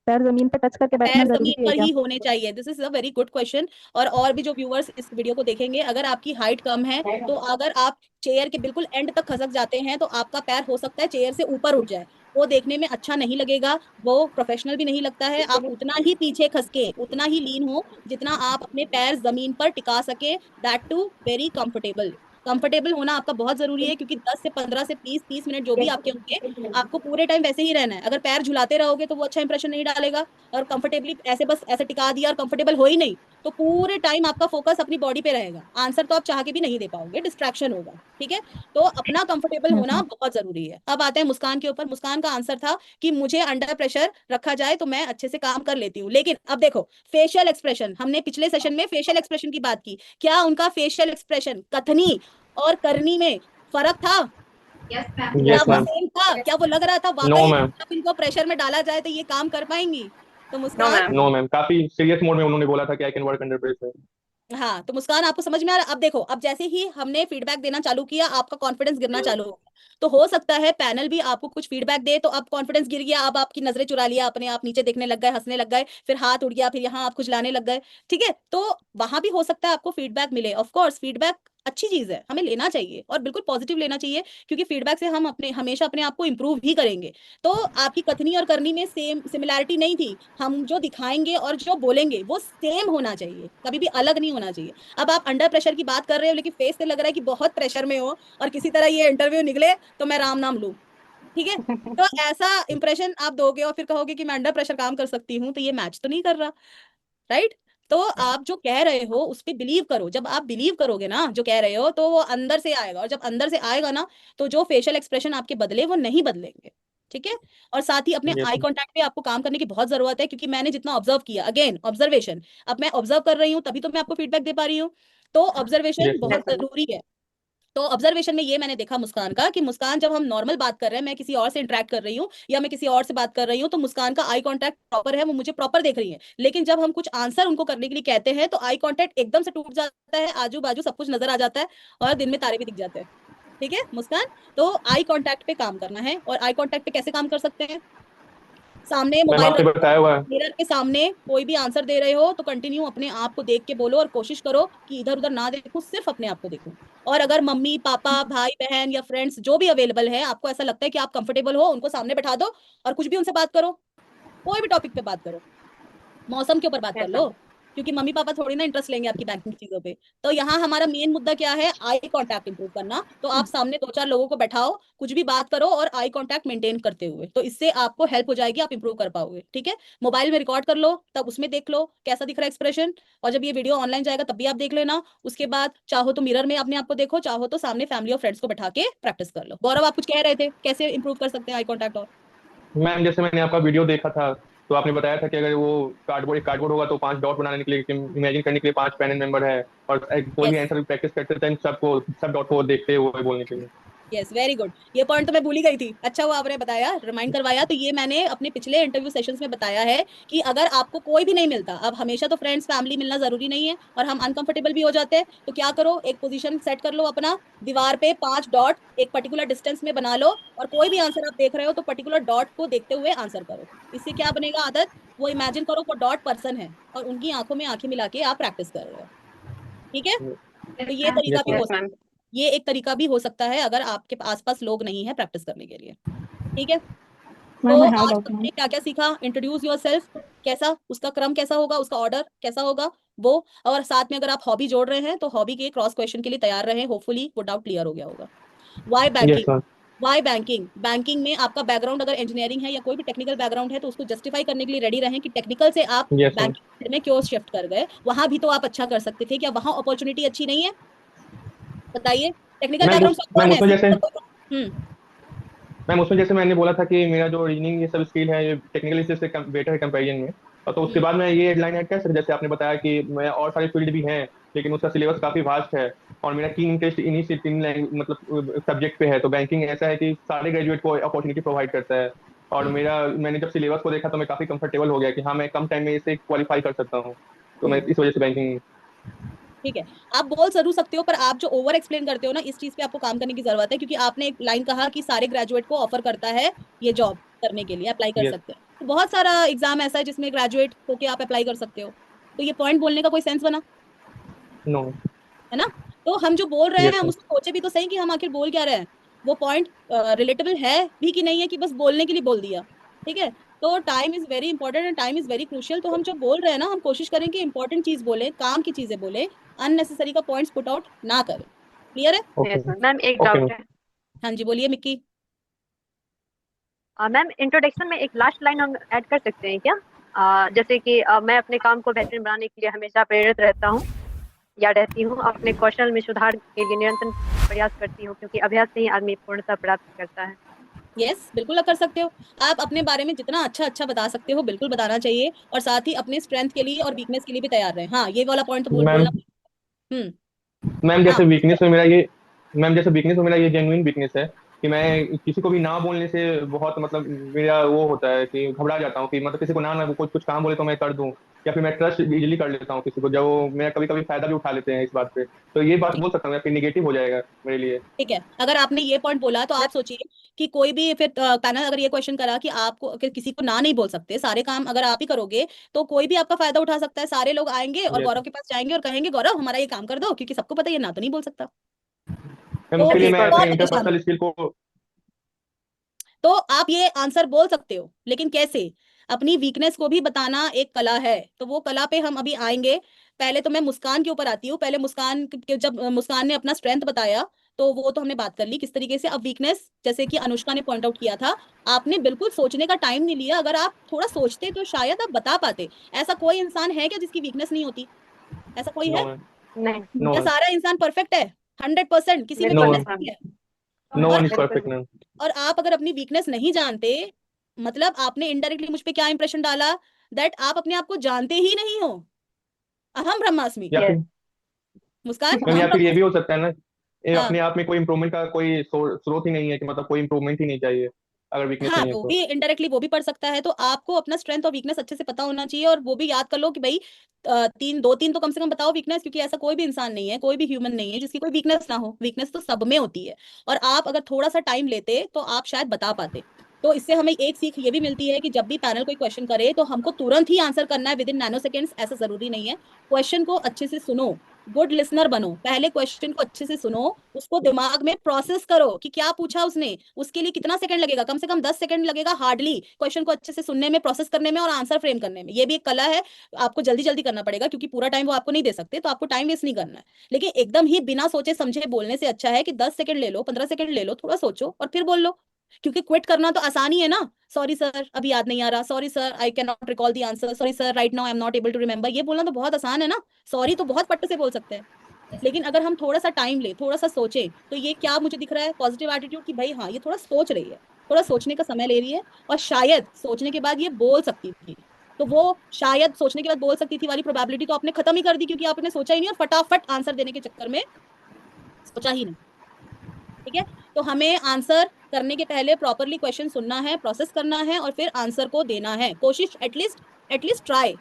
पैर जमीन पे टच करके बैठना पैर जरूरी जमीन है पर क्या? ही होने चाहिए। This is a very good question. और भी जो व्यूअर्स इस वीडियो को देखेंगे, अगर आपकी हाइट कम है तो अगर आप चेयर के बिल्कुल एंड तक खसक जाते हैं तो आपका पैर हो सकता है चेयर से ऊपर उठ जाए। वो देखने में अच्छा नहीं लगेगा, वो प्रोफेशनल भी नहीं लगता है। आप उतना ही पीछे खसके, उतना ही लीन हो जितना आप अपने पैर जमीन पर टिका सके, that to very comfortable. Comfortable होना आपका बहुत जरूरी है, क्योंकि 10 से 15 से 30 मिनट जो भी आपके होंगे, आपको पूरे टाइम वैसे ही रहना है। अगर पैर झुलाते रहोगे तो वो अच्छा इंप्रेशन नहीं डालेगा, और कंफर्टेबली ऐसे बस ऐसे टिका दिया और कंफर्टेबल हो ही नहीं, तो पूरे टाइम आपका फोकस अपनी बॉडी पे रहेगा, आंसर तो आप चाह के भी नहीं दे पाओगे, डिस्ट्रैक्शन होगा। ठीक है? तो अपना कंफर्टेबल यस होना मैम। बहुत जरूरी है। अब आते हैं मुस्कान के ऊपर। मुस्कान का आंसर था कि मुझे अंडर प्रेशर रखा जाए तो मैं अच्छे से काम कर लेती हूँ। लेकिन अब देखो, फेशियल एक्सप्रेशन, हमने पिछले सेशन में फेशियल एक्सप्रेशन की बात की, क्या उनका फेशियल एक्सप्रेशन कथनी और करनी में फर्क था? Yes, ma'am. क्या यस वो मैम। सेम था? क्या वो लग रहा था नो वाकई मैम। जब इनको प्रेशर में डाला जाए तो ये काम कर पाएंगी? तो नो मुस्कान, मैम। नो मैम, काफी सीरियस मोड में उन्होंने बोला था कि I can work under pressure. हाँ, तो मुस्कान आपको समझ में आ रहा? अब देखो, अब जैसे ही हमने फीडबैक देना चालू किया आपका कॉन्फिडेंस गिरना चालू हो गया। तो हो सकता है पैनल भी आपको कुछ फीडबैक दे, तो अब कॉन्फिडेंस गिर गया, अब आपकी नजरें चुरा लिया अपने, आप नीचे देखने लग गए, हंसने लग गए, फिर हाथ उड़ गया, फिर यहाँ आप खुजलाने लग गए। ठीक है? तो वहां भी हो सकता है आपको फीडबैक मिले। ऑफ कोर्स फीडबैक अच्छी चीज है, हमें लेना चाहिए और बिल्कुल पॉजिटिव लेना चाहिए, क्योंकि फीडबैक से हम अपने हमेशा अपने आप को इंप्रूव ही करेंगे। तो आपकी कथनी और करनी में सेम सिमिलैरिटी नहीं थी। हम जो दिखाएंगे और जो बोलेंगे वो सेम होना चाहिए, कभी भी अलग नहीं होना चाहिए। अब आप अंडर प्रेशर की बात कर रहे हो, लेकिन फेस से लग रहा है कि बहुत प्रेशर में हो, और किसी तरह ये इंटरव्यू निकले तो मैं राम नाम लूं। ठीक है? तो ऐसा इंप्रेशन आप दोगे और फिर कहोगे कि मैं अंडर प्रेशर काम कर सकती हूँ, तो ये मैच तो नहीं कर रहा। राइट? तो आप जो कह रहे हो उस पर बिलीव करो। जब आप बिलीव करोगे ना जो कह रहे हो, तो वो अंदर से आएगा, और जब अंदर से आएगा ना, तो जो फेशियल एक्सप्रेशन आपके बदले वो नहीं बदलेंगे। ठीक है। और साथ ही अपने यस आई मैम। कांटेक्ट पे आपको काम करने की बहुत जरूरत है, क्योंकि मैंने जितना ऑब्जर्व किया, अगेन ऑब्जर्वेशन, अब मैं ऑब्जर्व कर रही हूँ तभी तो मैं आपको फीडबैक दे पा रही हूँ। तो ऑब्जर्वेशन यस मैम। बहुत जरूरी है। तो ऑब्जर्वेशन में ये मैंने देखा मुस्कान का, कि मुस्कान जब हम नॉर्मल बात कर रहे हैं, मैं किसी और से इंटरेक्ट कर रही हूँ या मैं किसी और से बात कर रही हूँ, तो मुस्कान का आई कांटेक्ट प्रॉपर है, वो मुझे प्रॉपर देख रही है। लेकिन जब हम कुछ आंसर उनको करने के लिए कहते हैं, तो आई कांटेक्ट एकदम से टूट जाता है, आजू बाजू सब कुछ नजर आ जाता है, और दिन में तारे भी दिख जाते हैं। ठीक है मुस्कान, तो आई कांटेक्ट पे काम करना है। और आई कांटेक्ट पे कैसे काम कर सकते हैं? सामने मैम मोबाइल आपने रखो, बताया हुआ है। मिरर के सामने कोई भी आंसर दे रहे हो तो कंटिन्यू अपने आप को देख के बोलो, और कोशिश करो कि इधर उधर ना देखूं, सिर्फ अपने आप को देखूं। और अगर मम्मी पापा भाई बहन या फ्रेंड्स जो भी अवेलेबल है, आपको ऐसा लगता है कि आप कंफर्टेबल हो, उनको सामने बैठा दो और कुछ भी उनसे बात करो, कोई भी टॉपिक पे बात करो। मौसम के ऊपर बात कर यस लो, मैम। क्योंकि मम्मी पापा थोड़ी ना इंटरेस्ट लेंगे आपकी बैंकिंग चीजों पे। तो यहाँ हमारा मेन मुद्दा क्या है? आई कांटेक्ट इंप्रूव करना। तो आप सामने दो चार लोगों को बैठाओ, कुछ भी बात करो, और आई कांटेक्ट मेंटेन करते हुए, तो इससे आपको हेल्प हो जाएगी, आप इंप्रूव कर पाओगे। ठीक है। मोबाइल में रिकॉर्ड कर लो, तब उसमें देख लो कैसा दिख रहा है एक्सप्रेशन, और जब ये वीडियो ऑनलाइन जाएगा तब भी आप देख लेना। उसके बाद चाहो तो मिरर में अपने आप को देखो, चाहो तो सामने फैमिली और फ्रेंड्स को बैठा के प्रैक्टिस कर लो। गौरव, आप कुछ कह रहे थे, कैसे इंप्रूव कर सकते हैं आई कांटेक्ट? और मैम जैसे मैंने आपका वीडियो देखा था, तो आपने बताया था कि अगर वो कार्डबोर्ड होगा तो 5 डॉट बनाने के लिए, इमेजिन करने के लिए 5 पैनल मेंबर है, और कोई भी यस, आंसर प्रैक्टिस करते टाइम सब डॉट को देखते हुए बोलने के लिए। Yes, very good. ये पॉइंट तो मैं भूल ही गई थी, अच्छा हुआ आपने बताया, रिमाइंड करवाया। तो ये मैंने अपने पिछले इंटरव्यू सेशंस में बताया है कि अगर आपको कोई भी नहीं मिलता, अब हमेशा तो फ्रेंड्स फैमिली मिलना जरूरी नहीं है, और हम अनकंफर्टेबल भी हो जाते हैं, तो क्या करो, एक पोजीशन सेट कर लो अपना, दीवार पे 5 डॉट एक पर्टिकुलर डिस्टेंस में बना लो, और कोई भी आंसर आप देख रहे हो तो पर्टिकुलर डॉट को देखते हुए आंसर करो। इससे क्या बनेगा आदत? वो इमेजिन करो वो डॉट पर्सन है, और उनकी आंखों में आंखें मिला के आप प्रैक्टिस कर रहे हो। ठीक है। तो ये तरीका यस भी मैम। हो यस सकता मैम। है, ये एक तरीका भी हो सकता है अगर आपके आसपास लोग नहीं है प्रैक्टिस करने के लिए। ठीक है। तो मैम आई हैव आज डाउट मैम। हमने क्या क्या सीखा? इंट्रोड्यूस योर सेल्फ, कैसा उसका क्रम कैसा होगा, उसका ऑर्डर कैसा होगा वो। और साथ में अगर आप हॉबी जोड़ रहे हैं, तो हॉबी के क्रॉस क्वेश्चन के लिए तैयार रहे, होपफुली वो डाउट क्लियर हो गया होगा। Why yes banking? Ma'am. Why banking? Banking में आपका बैकग्राउंड अगर इंजीनियरिंग है या कोई भी टेक्निकल बैकग्राउंड है, तो उसको जस्टिफाई करने के लिए रेडी रहें कि टेक्निकल से आप यस मैम। बैंकिंग में क्यों शिफ्ट कर गए। वहां भी तो आप अच्छा कर सकते थे, क्या वहां अपॉर्चुनिटी अच्छी नहीं है? बताइए। टेक्निकल मैम बैकग्राउंड कौन मैम है उसमें ऐसे? जैसे हम्म। मैंने बोला था कि मेरा जो रीजनिंग ये सब स्किल है, ये टेक्निकल से बेटर है कंपेरिजन में। और तो उसके हम्म। बाद मैं ये हेडलाइन ऐड कर सकता, जैसे आपने बताया कि मैं और सारे फील्ड भी हैं, लेकिन उसका सिलेबस काफी वास्ट है, और मेरा कीन इंटरेस्ट इन्हीं से 3 मतलब सब्जेक्ट पे है। तो बैंकिंग ऐसा है कि सारे ग्रेजुएट को अपॉर्चुनिटी प्रोवाइड करता है, और हम्म। मैंने जब सिलेबस को देखा तो मैं काफी कंफर्टेबल हो गया कि हाँ मैं कम टाइम में इसे क्वालिफाई कर सकता हूँ। तो मैं हम्म। इस वजह से बैंकिंग। ठीक है। आप बोल जरूर सकते हो, पर आप जो ओवर एक्सप्लेन करते हो ना, इस चीज पे आपको काम करने की जरूरत है, क्योंकि आपने एक लाइन कहा कि सारे ग्रेजुएट को ऑफर करता है ये जॉब करने के लिए, अप्लाई कर यस। सकते हैं। तो बहुत सारा एग्जाम ऐसा है जिसमें ग्रेजुएट होके आप अप्लाई कर सकते हो। तो ये पॉइंट बोलने का कोई सेंस बना? नो। है ना? तो हम जो बोल रहे हैं, यस हम मैम। उसको सोचे भी तो सही कि हम आखिर बोल क्या रहे हैं। वो पॉइंट रिलेटेबल है भी कि नहीं है, कि बस बोलने के लिए बोल दिया। ठीक है। तो time is very important and time is very crucial. तो हम जो बोल रहे हैं ना, हम कोशिश करें कि इंपॉर्टेंट चीज बोले, काम की चीजें बोले, अननेसेसरी का पॉइंट्स पुट आउट ना करें। क्लियर है? Okay yes ma'am. Ma'am. Ma'am एक ओके डाउट मैम। है। हाँ जी, बोलिए मिक्की। मैम इंट्रोडक्शन में एक लास्ट लाइन हम ऐड कर सकते हैं क्या? जैसे कि मैं अपने काम को बेहतरीन बनाने के लिए हमेशा प्रेरित रहता हूँ या रहती हूँ, अपने कौशल में सुधार के लिए निरंतर प्रयास करती हूँ, क्योंकि अभ्यास से ही आदमी पूर्णता प्राप्त करता है। यस, बिल्कुल आप कर सकते हो। आप अपने बारे में जितना अच्छा अच्छा बता सकते हो बिल्कुल बताना चाहिए, और साथ ही अपने स्ट्रेंथ के लिए और वीकनेस के लिए भी तैयार रहें। हाँ, ये वाला पॉइंट तो मैम बोलना। हम्म। मैम हाँ। जैसे वीकनेस में मेरा ये मैम जैसे वीकनेस में मेरा ये जेन्युइन वीकनेस है कि मैं किसी को भी ना बोलने से बहुत मतलब मेरा वो होता है कि घबरा जाता हूँ कि मतलब किसी को ना वो कुछ कुछ काम बोले तो मैं कर दूं, या फिर मैं ट्रस्ट इजीली कर लेता हूँ किसी को, जब वो मेरा कभी कभी फायदा भी उठा लेते हैं इस बात पे। तो ये बात बोल सकता हूँ या फिर निगेटिव हो जाएगा मेरे लिए? ठीक है, अगर आपने ये पॉइंट बोला तो आप सोचिए कि कोई भी फिर पैनल अगर ये क्वेश्चन करा कि आपको अगर किसी को ना नहीं बोल सकते, सारे काम अगर आप ही करोगे, तो कोई भी आपका फायदा उठा सकता है। सारे लोग आएंगे और यस गौरव के पास जाएंगे और कहेंगे गौरव हमारा ये काम कर दो, क्योंकि सबको पता है ये ना तो नहीं बोल सकता। मैम, तो उसके लिए एक मैं और अपने बहुत बात। परेशान इंटरपर्सनल हो। स्किल को। तो आप ये आंसर बोल सकते हो, लेकिन कैसे? अपनी वीकनेस को भी बताना एक कला है, तो वो कला पे हम अभी आएंगे। पहले तो मैं मुस्कान के ऊपर आती हूँ। पहले मुस्कान जब मुस्कान ने अपना स्ट्रेंथ बताया, तो वो तो हमने बात कर ली किस तरीके से। अब वीकनेस, जैसे कि अनुष्का ने पॉइंट आउट किया था, आपने बिल्कुल सोचने का टाइम नहीं लिया। अगर आप थोड़ा सोचते तो शायद आप बता पाते। ऐसा कोई इंसान है क्या जिसकी वीकनेस नहीं होती? ऐसा कोई है नो मैम, नहीं, नो क्या? मैम, सारा इंसान परफेक्ट है? 100%? किसी में नो बिल्कुल वीकनेस मैम, नहीं नहीं है? नो और वन इज बिल्कुल परफेक्ट नहीं। मैम। और आप अगर अपनी वीकनेस नहीं जानते, मतलब आपने इनडायरेक्टली मुझ पे क्या इंप्रेशन डाला, दैट आप अपने आप को जानते ही नहीं हो। अहम ब्रह्मास्मि। या यस। फिर मुस्कान, मैम, अहम या फिर ये भी ब्रह्मास्मि। हो सकता है ना, ये हाँ अपने आप में कोई इम्प्रूवमेंट का कोई स्रोत ही नहीं है, कि मतलब कोई इम्प्रूवमेंट ही नहीं चाहिए अगर वीकनेस हाँ, नहीं है वो तो। भी इनडायरेक्टली वो भी पढ़ सकता है। तो आपको अपना स्ट्रेंथ और वीकनेस अच्छे से पता होना चाहिए, और वो भी याद कर लो कि भाई दो तीन तो कम से कम बताओ वीकनेस, क्योंकि ऐसा कोई भी इंसान नहीं है, कोई भी ह्यूमन नहीं है जिसकी कोई वीकनेस ना हो। वीकनेस तो सब में होती है। और आप अगर थोड़ा सा टाइम लेते तो आप शायद बता पाते। तो इससे हमें एक सीख ये भी मिलती है कि जब भी पैनल कोई क्वेश्चन करे तो हमको तुरंत ही आंसर करना है विद इन नैनो सेकेंड्स, ऐसा जरूरी नहीं है। क्वेश्चन को अच्छे से सुनो, गुड लिसनर बनो। पहले क्वेश्चन को अच्छे से सुनो, उसको दिमाग में प्रोसेस करो कि क्या पूछा उसने। उसके लिए कितना सेकंड लगेगा? कम से कम 10 सेकंड लगेगा हार्डली, क्वेश्चन को अच्छे से सुनने में, प्रोसेस करने में और आंसर फ्रेम करने में। ये भी एक कला है। आपको जल्दी जल्दी करना पड़ेगा क्योंकि पूरा टाइम वो आपको नहीं दे सकते, तो आपको टाइम वेस्ट नहीं करना है। लेकिन एकदम ही बिना सोचे समझे बोलने से अच्छा है कि 10 सेकंड ले लो, 15 सेकंड ले लो, थोड़ा सोचो और फिर बोल लो। क्योंकि क्विट करना तो आसान ही है ना। सॉरी सर, अभी याद नहीं आ रहा। Sorry sir, I can not recall the answer. Sorry sir, right now I am not able to remember. ये बोलना तो बहुत आसान है ना। सॉरी तो बहुत पट्टे से बोल सकते हैं। लेकिन अगर हम थोड़ा सा टाइम ले, थोड़ा सा सोचें, तो ये क्या मुझे दिख रहा है? पॉजिटिव एटीट्यूड, कि भाई हाँ, ये थोड़ा सोच रही है, थोड़ा सोचने का समय ले रही है, और शायद सोचने के बाद ये बोल सकती थी। तो वो शायद सोचने के बाद बोल सकती थी वाली प्रोबेबिलिटी तो आपने खत्म ही कर दी, क्योंकि आपने सोचा ही नहीं और फटाफट आंसर देने के चक्कर में सोचा ही नहीं। ठीक है। तो हमें आंसर करने के पहले प्रॉपरली क्वेश्चन सुनना है, प्रोसेस करना है, और फिर आंसर को देना है। कोशिश एटलीस्ट ट्राई।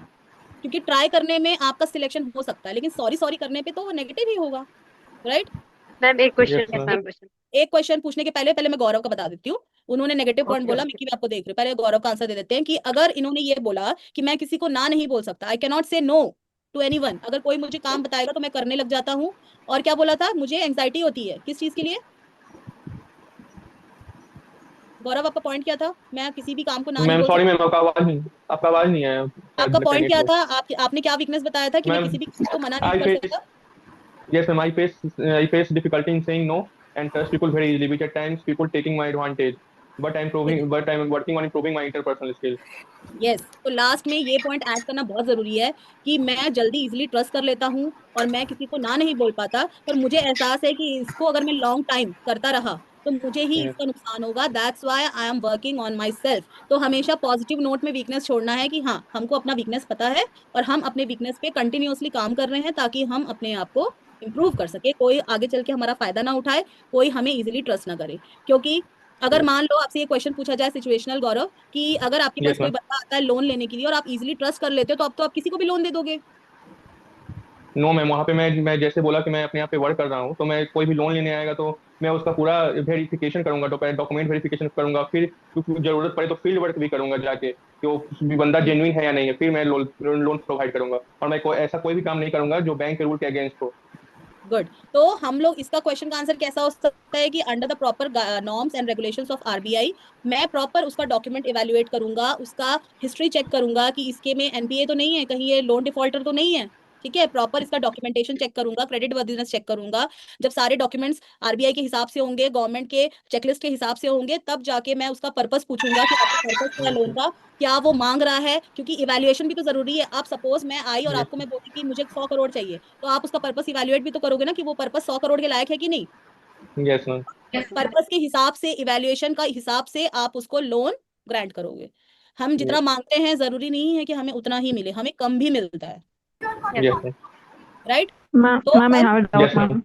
क्योंकि ट्राई करने में आपका सिलेक्शन हो सकता है, लेकिन सॉरी सॉरी करने पे तो वो नेगेटिव ही होगा। राइट। मैम एक question, yes yes ma'am. Ma'am एक क्वेश्चन। एक क्वेश्चन पूछने के पहले पहले मैं गौरव का बता देती हूँ। उन्होंने नेगेटिव पॉइंट ओके बोला, ओके। मिक्की भी आपको देख रहे हो। पहले गौरव का आंसर दे देते हैं कि अगर इन्होंने ये बोला कि मैं किसी को ना नहीं बोल सकता, आई कैन नॉट से नो टू एनीवन। अगर कोई मुझे काम बताएगा तो मैं करने लग जाता हूँ। और क्या बोला था? मुझे एंजाइटी होती है किस चीज के लिए? गौरव, आपका पॉइंट क्या था? मैं किसी भी काम को ना नहीं मैम बोल सॉरी सकता। मैम, आपका आवाज नहीं आया, शायद आपका लगता है पॉइंट क्या नेटवर्क। था? आपने क्या वीकनेस बताया था कि मैं मैम किसी भी काम को मना नहीं आई कर फेस सकता? yes ma'am, I face difficulty in saying no and trust people very easily, which at times people taking my advantage, but I'm working on improving my interpersonal skills. Yes. तो last में ये point add करना बहुत जरूरी है कि मैं जल्दी इजीली ट्रस्ट कर लेता हूँ और मैं किसी को ना नहीं बोल पाता, पर मुझे एहसास है कि इसको अगर मैं लॉन्ग टाइम करता रहा तो मुझे ही Yes, इसका नुकसान होगा। That's why I am working on my self. तो हमेशा पॉजिटिव नोट में वीकनेस छोड़ना है कि हाँ, हमको अपना वीकनेस पता है और हम अपने वीकनेस पे कंटिन्यूअसली काम कर रहे हैं, ताकि हम अपने आप को इम्प्रूव कर सके। कोई आगे चल के हमारा फायदा ना उठाए, कोई हमें इजिली ट्रस्ट ना करे। क्योंकि अगर yes, मान लो आपसे ये क्वेश्चन पूछा जाए सिचुएशनल, गौरव, कि अगर आपके पास yes कोई मैम। बंदा आता है लोन लेने के लिए और आप इजीली ट्रस्ट कर लेते हो, तो अब तो आप किसी को भी लोन दे दोगे। नो मैम, वहाँ पे मैं जैसे बोला कि मैं अपने आप पे वर्क कर रहा हूँ, तो मैं कोई भी लोन लेने आएगा तो मैं उसका पूरा वेरिफिकेशन करूंगा, तो पहले डॉक्यूमेंट वेरिफिकेशन करूंगा, फिर कुछ जरूरत पड़े तो फील्ड वर्क भी करूंगा जाके कि वो भी बंदा जेन्युइन है या नहीं है, फिर मैं लोन प्रोवाइड करूंगा। और मैं ऐसा कोई भी काम नहीं करूंगा जो बैंक के रूल के अगेंस्ट हो। गुड। तो हम लोग इसका क्वेश्चन का आंसर कैसा हो सकता है कि under the proper norms and regulations of RBI, मैं प्रॉपर उसका डॉक्यूमेंट इवेल्युएट करूंगा, उसका हिस्ट्री चेक करूंगा कि इसके में एनपीए तो नहीं है, कहीं ये लोन डिफॉल्टर तो नहीं है। ठीक है। प्रॉपर इसका डॉक्यूमेंटेशन चेक करूंगा, क्रेडिट वर्दीनेस चेक करूंगा। जब सारे डॉक्यूमेंट्स आरबीआई के हिसाब से होंगे, गवर्नमेंट के चेकलिस्ट के हिसाब से होंगे, तब जाके मैं उसका पर्पस पूछूंगा कि आपका पर्पस क्या है यस लोन का, क्या वो मांग रहा है। क्योंकि इवेल्युएशन भी तो जरूरी है। आप सपोज मैं आई और यस आपको मैं बोली कि मुझे 100 करोड़ चाहिए, तो आप उसका पर्पस इवेल्युएट भी तो करोगे ना कि वो पर्पस 100 करोड़ के लायक है कि नहीं। Yes ma'am. पर्पस के हिसाब से, इवेल्युएशन का हिसाब से आप उसको लोन ग्रांट करोगे। हम जितना मांगते हैं जरूरी नहीं है कि हमें उतना ही मिले, हमें कम भी मिलता है। Yes yes ma'am. Ma'am. Right. Ma'am तो मैम आई अब have a doubt yes ma'am. Ma'am.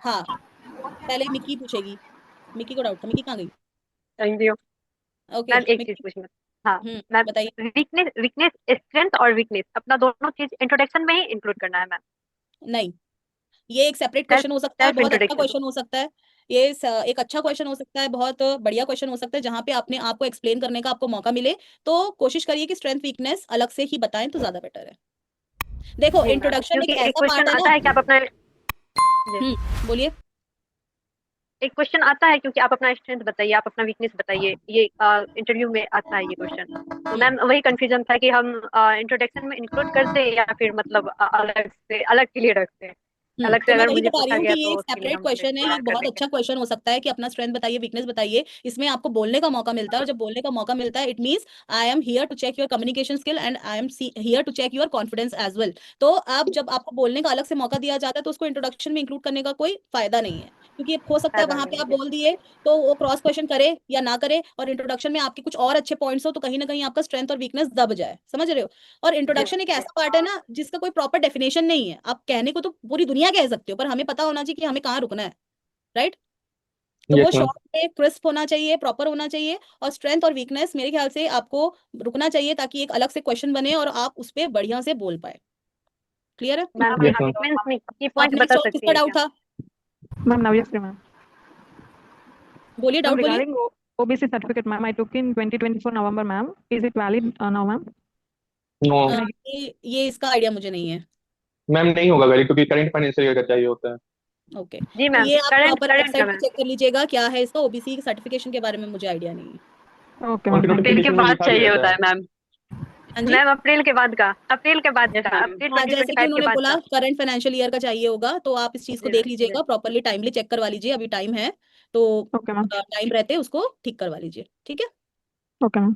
हाँ, पहले मिक्की पूछेगी। मिक्की को डाउट था, मिक्की कहाँ गई? Thank you. ओके मैम एक चीज मिक्की। पूछना। हाँ मैम, बताइए। वीकनेस वीकनेस स्ट्रेंथ और वीकनेस अपना दोनों चीज इंट्रोडक्शन में ही इंक्लूड करना है मैम। नहीं, ये एक सेपरेट सेल्फ क्वेश्चन हो सकता है, सेल्फ बहुत अच्छा इंट्रोडक्शन। क्वेश्चन हो सकता है। ये एक अच्छा क्वेश्चन हो सकता है, बहुत बढ़िया क्वेश्चन हो सकता है, जहां पे अपने आप को एक्सप्लेन करने का आपको मौका मिले। तो कोशिश करिए कि स्ट्रेंथ वीकनेस अलग से ही बताएं तो ज्यादा बेटर है। देखो, जी मैम, इंट्रोडक्शन एक क्योंकि एक ऐसा क्वेश्चन पार्ट है आता ना। है कि आप अपना जी, बोलिए। एक क्वेश्चन आता है क्योंकि आप अपना स्ट्रेंथ बताइए, आप अपना वीकनेस बताइए, ये इंटरव्यू में आता है ये क्वेश्चन। तो हम्म। मैम वही कंफ्यूजन था कि हम इंट्रोडक्शन में इंक्लूड कर दें या फिर मतलब अलग से अलग के लिए रखते हैं। अलग से तो मैं अगर वही मुझे बता रही पूछा हूँ गया कि ये तो एक उसके लिए सेपरेट हम क्वेश्चन है, ये तैयार एक कर बहुत लेंगे। अच्छा क्वेश्चन हो सकता है कि अपना स्ट्रेंथ बताइए, वीकनेस बताइए। इसमें आपको बोलने का मौका मिलता है, और जब बोलने का मौका मिलता है, it means I am here to check your communication skill and I am here to check your confidence as well. तो आप जब आपको बोलने का अलग से मौका दिया जाता है तो उसको इंट्रोडक्शन में इंक्लूड करने का कोई फायदा नहीं है, क्योंकि हो सकता है फायदा वहां पे नहीं आप है। बोल दिए तो वो क्रॉस क्वेश्चन करे या ना करे, और इंट्रोडक्शन में आपके कुछ और अच्छे पॉइंट्स हो तो कहीं ना कहीं आपका स्ट्रेंथ और वीकनेस दब जाए, समझ रहे हो। और इंट्रोडक्शन एक ऐसा पार्ट है ना जिसका कोई प्रॉपर डेफिनेशन नहीं है, आप कहने को तो पूरी दुनिया कह सकते हो, पर हमें पता होना चाहिए कि हमें कहाँ रुकना है, राइट। तो यस वो मैम। शॉर्ट में क्रिस्प होना चाहिए, प्रॉपर होना चाहिए, और स्ट्रेंथ और वीकनेस मेरे ख्याल से आपको रुकना चाहिए ताकि एक अलग से क्वेश्चन बने और आप उस पर बढ़िया से बोल पाए। क्लियर है। मैम यस यहाँ मैम। सीक्वेंस में की हाँ, पॉइंट नेक्स्ट बता और सकती किसका हैं डाउट क्या? था, Ma'am, Navyasri ma'am. बोलिए, Ma'am, डाउट बोलिए। regarding OBC certificate, ma'am, I took in 2024 November, ma'am. Is it valid now, ma'am? No uh, ये इसका आइडिया मुझे नहीं है। मैम, नहीं होगा वैलिड, क्योंकि करंट फाइनेंशियल ईयर का चाहिए होता है। ओके, जी तो मैम, ये आप करंट प्रॉपर करंट है वेबसाइट पे मैम। चेक कर लीजिएगा क्या है इसका ओबीसी सर्टिफिकेशन के बारे में, मुझे आइडिया नहीं है। Okay, उनकी ma'am. Thank you. अप्रैल के नोटिफिकेशन में बाद लिखा भी चाहिए रहता होता है। है मैम। हाँ जी। मैम अप्रैल के बाद का, अप्रैल के बाद यस का, मैम। अप्रैल हाँ, जैसे कि 2025 के उन्होंने बाद बोला का। करंट फाइनेंशियल ईयर का चाहिए होगा, तो आप इस चीज को जी देख मैम, लीजिएगा, प्रॉपरली टाइमली चेक करवा लीजिए, अभी टाइम है तो Okay, ma'am. टाइम रहते उसको ठीक करवा लीजिए, ठीक है। Okay, ma'am.